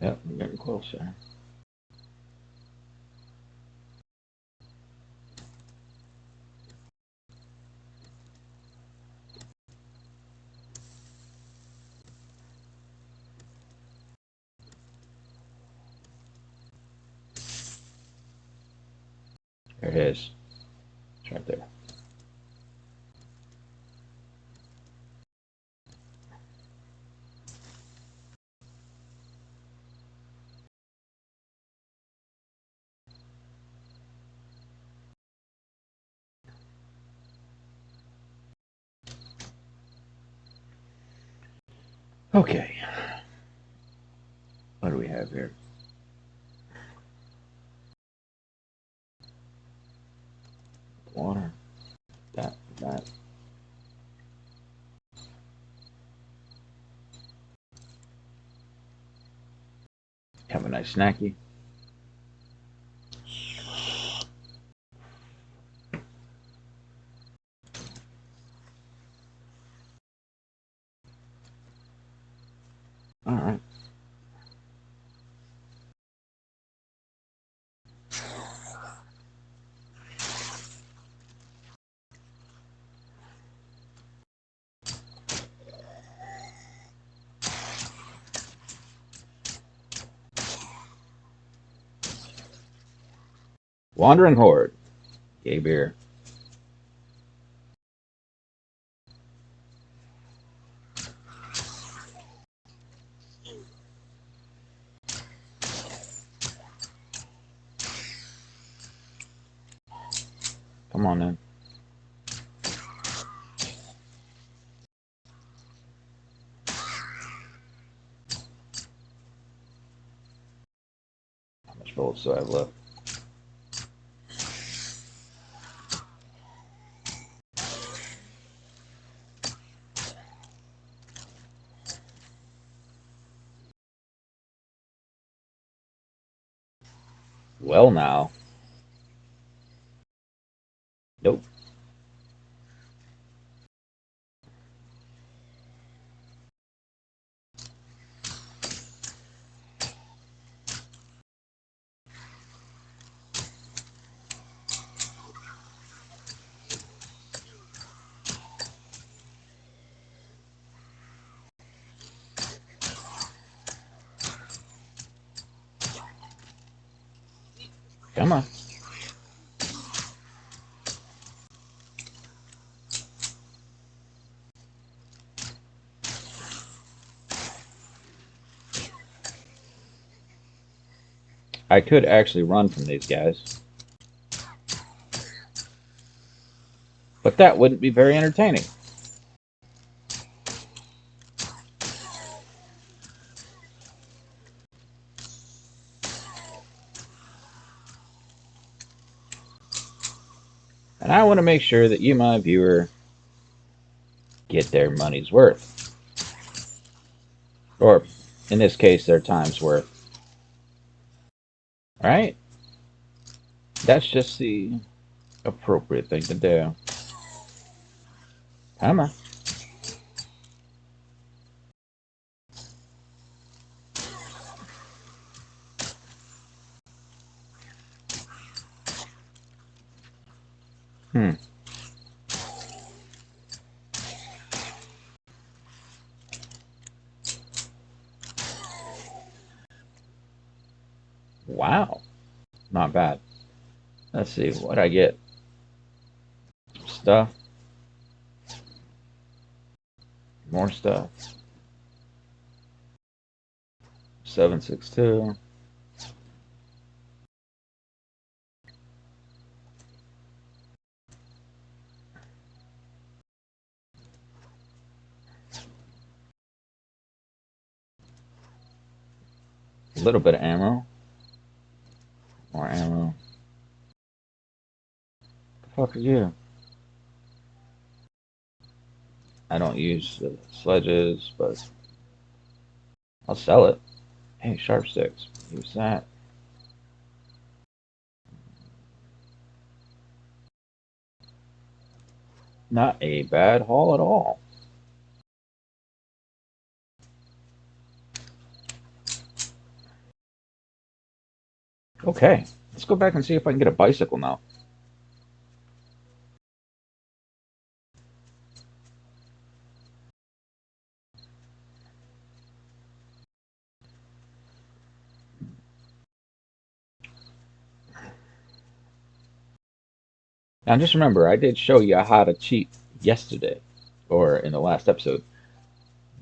Yep, we're getting closer. There it is. It's right there. Okay. What do we have here? Water. That. Have a nice snacky. All right. Wandering Horde. Gay beer. Come on then. How much bullets do I have left? Well now. Nope. Come on. I could actually run from these guys, but that wouldn't be very entertaining. And I want to make sure that you, my viewer, get their money's worth. Or, in this case, their time's worth. Alright? That's just the appropriate thing to do. Come on. Hmm. Wow. Not bad. Let's see what I get. Stuff. More stuff. 762. A little bit of ammo. More ammo. The fuck are you? I don't use sledges, but I'll sell it. Hey, sharp sticks. Use that. Not a bad haul at all. Okay, let's go back and see if I can get a bicycle now. Now, just remember, I did show you how to cheat yesterday, or in the last episode,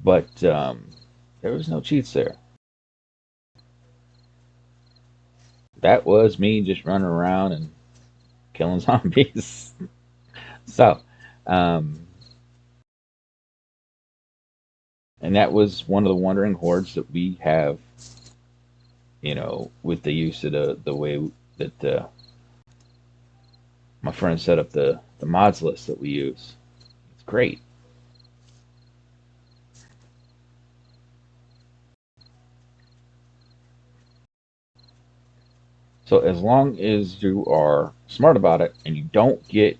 but there was no cheats there. That was me just running around and killing zombies. So, um, and that was one of the wandering hordes that we have, with the use of the way that my friend set up the mods list that we use. It's great. So as long as you are smart about it and you don't get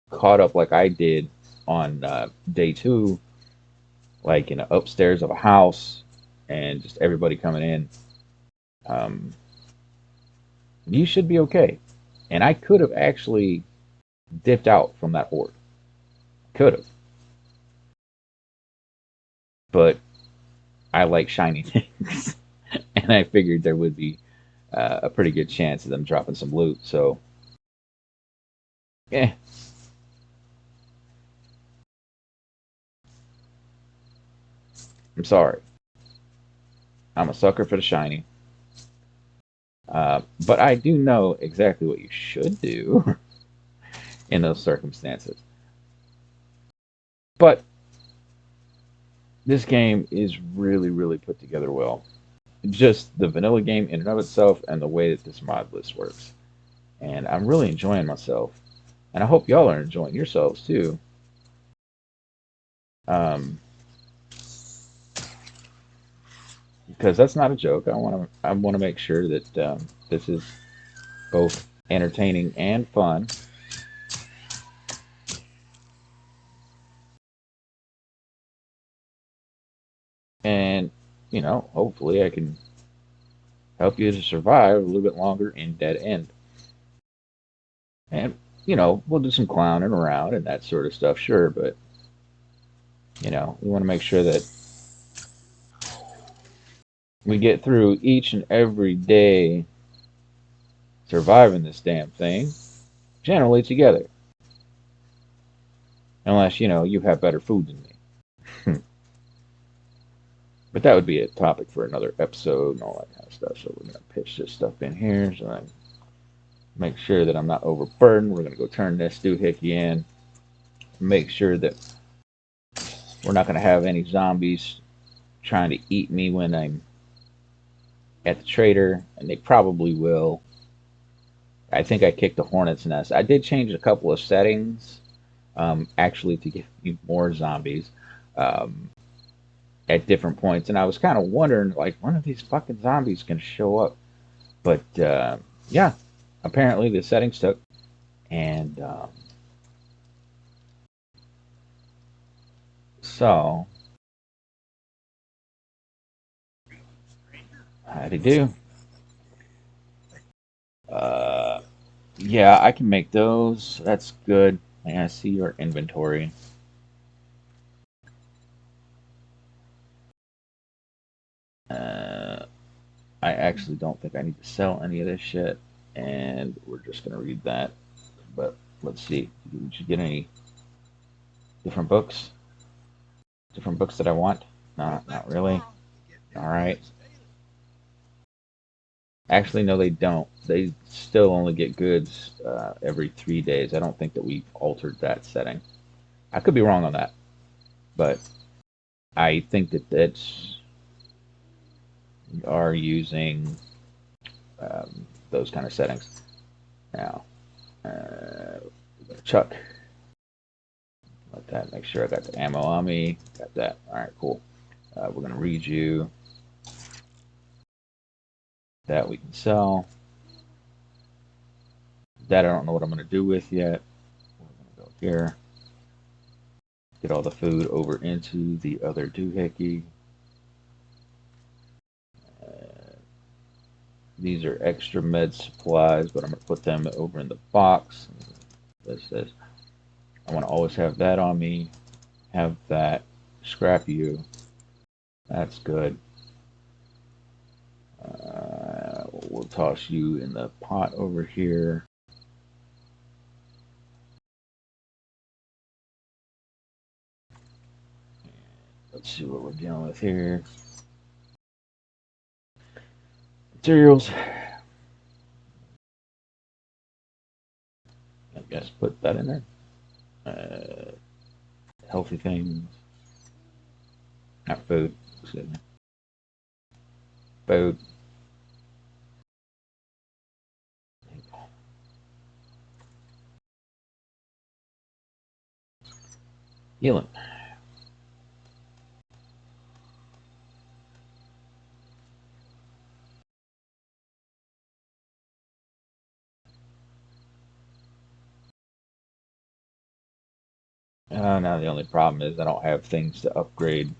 caught up like I did on day two, like in the upstairs of a house and just everybody coming in, um, you should be okay. And I could have actually dipped out from that horde. Could have. But I like shiny things. And I figured there would be a pretty good chance of them dropping some loot. So, yeah, I'm sorry. I'm a sucker for the shiny. But I do know exactly what you should do in those circumstances. But this game is really, really put together well. Just the vanilla game in and of itself and the way that this mod list works. And I'm really enjoying myself. And I hope y'all are enjoying yourselves too. Um, because that's not a joke. I want to make sure that this is both entertaining and fun. And hopefully I can help you to survive a little bit longer in Dead End. And we'll do some clowning around and that sort of stuff, sure, but we want to make sure that we get through each and every day surviving this damn thing, generally together. Unless, you have better food than me. But that would be a topic for another episode and all that kind of stuff. So we're going to pitch this stuff in here so I make sure that I'm not overburdened. We're going to go turn this doohickey in. Make sure that we're not going to have any zombies trying to eat me when I'm at the trader, and they probably will. I think I kicked a hornet's nest. I did change a couple of settings, actually, to give me more zombies um, at different points, and I was kind of wondering, like, when are these fucking zombies gonna show up? But yeah, apparently the settings took, and so how to do? Uh, yeah, I can make those. That's good. Yeah, I see your inventory. Uh, I actually don't think I need to sell any of this shit, and we're just gonna read that. But let's see. Did you get any different books? Different books that I want? Not really. All right. Actually, no, they don't. They still only get goods every 3 days. I don't think that we've altered that setting. I could be wrong on that, but I think that that's we are using those kind of settings now. Chuck, let that. Make sure I got the ammo on me. Got that. All right, cool. We're gonna read you that we can sell. That I don't know what I'm gonna do with yet. We're gonna go here. Get all the food over into the other doohickey. These are extra med supplies, but I'm going to put them over in the box. This says I want to always have that on me. Have that. Scrap you. That's good. We'll toss you in the pot over here. Let's see what we're dealing with here. Materials. I guess put that in there. Healthy things. Not food. Excuse me. Food. Healing. Now the only problem is I don't have things to upgrade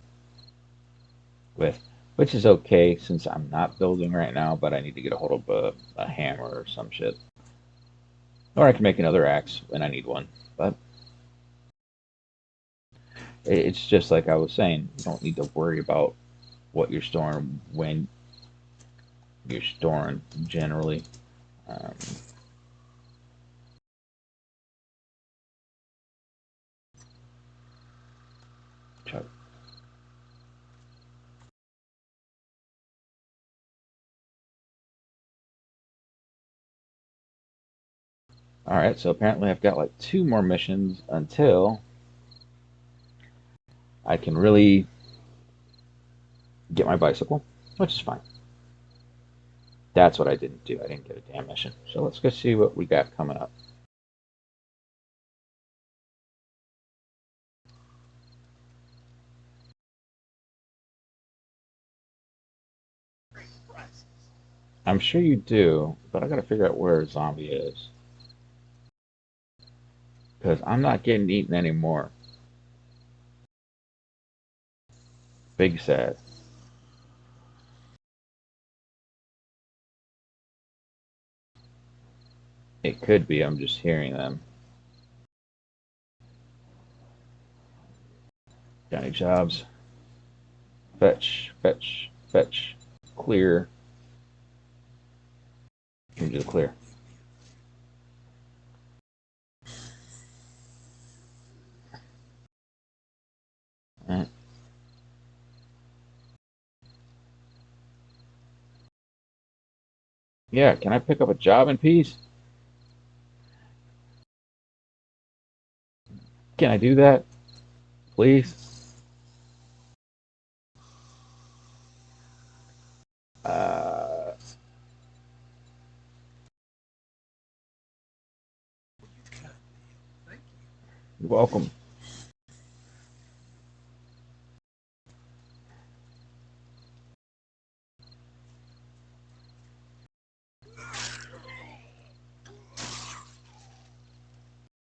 with, which is okay since I'm not building right now, but I need to get a hold of a hammer or some shit. Or I can make another axe when I need one. But it's just like I was saying, you don't need to worry about what you're storing when you're storing generally. Um, Chuck. Alright, so apparently I've got like 2 more missions until I can really get my bicycle, which is fine. That's what I didn't do. I didn't get a damn mission. So let's go see what we got coming up. I'm sure you do, but I gotta figure out where a zombie is. Because I'm not getting eaten anymore. Big sad. It could be, I'm just hearing them. Got any jobs? Fetch, fetch, fetch. Clear. Can do the clear. Alright. Yeah, can I pick up a job in peace? Can I do that? Please? Uh, you're welcome.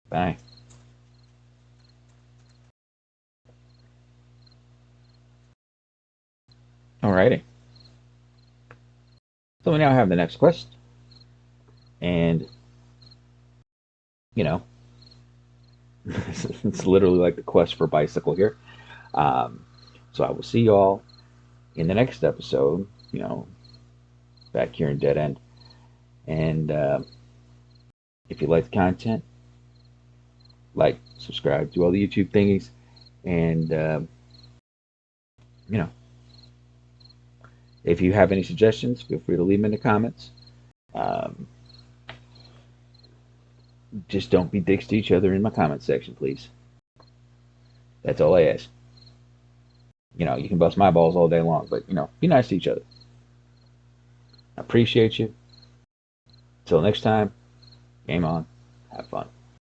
Bye. Alrighty. So we now have the next quest. And, you know, it's literally like the quest for bicycle here. Um, so I will see y'all in the next episode, back here in Dead End. And if you like the content, like, subscribe, do all the YouTube thingies. And, you know, If you have any suggestions, feel free to leave them in the comments. Um, just don't be dicks to each other in my comment section, please. That's all I ask. You can bust my balls all day long, but be nice to each other. I appreciate you. Until next time, game on. Have fun.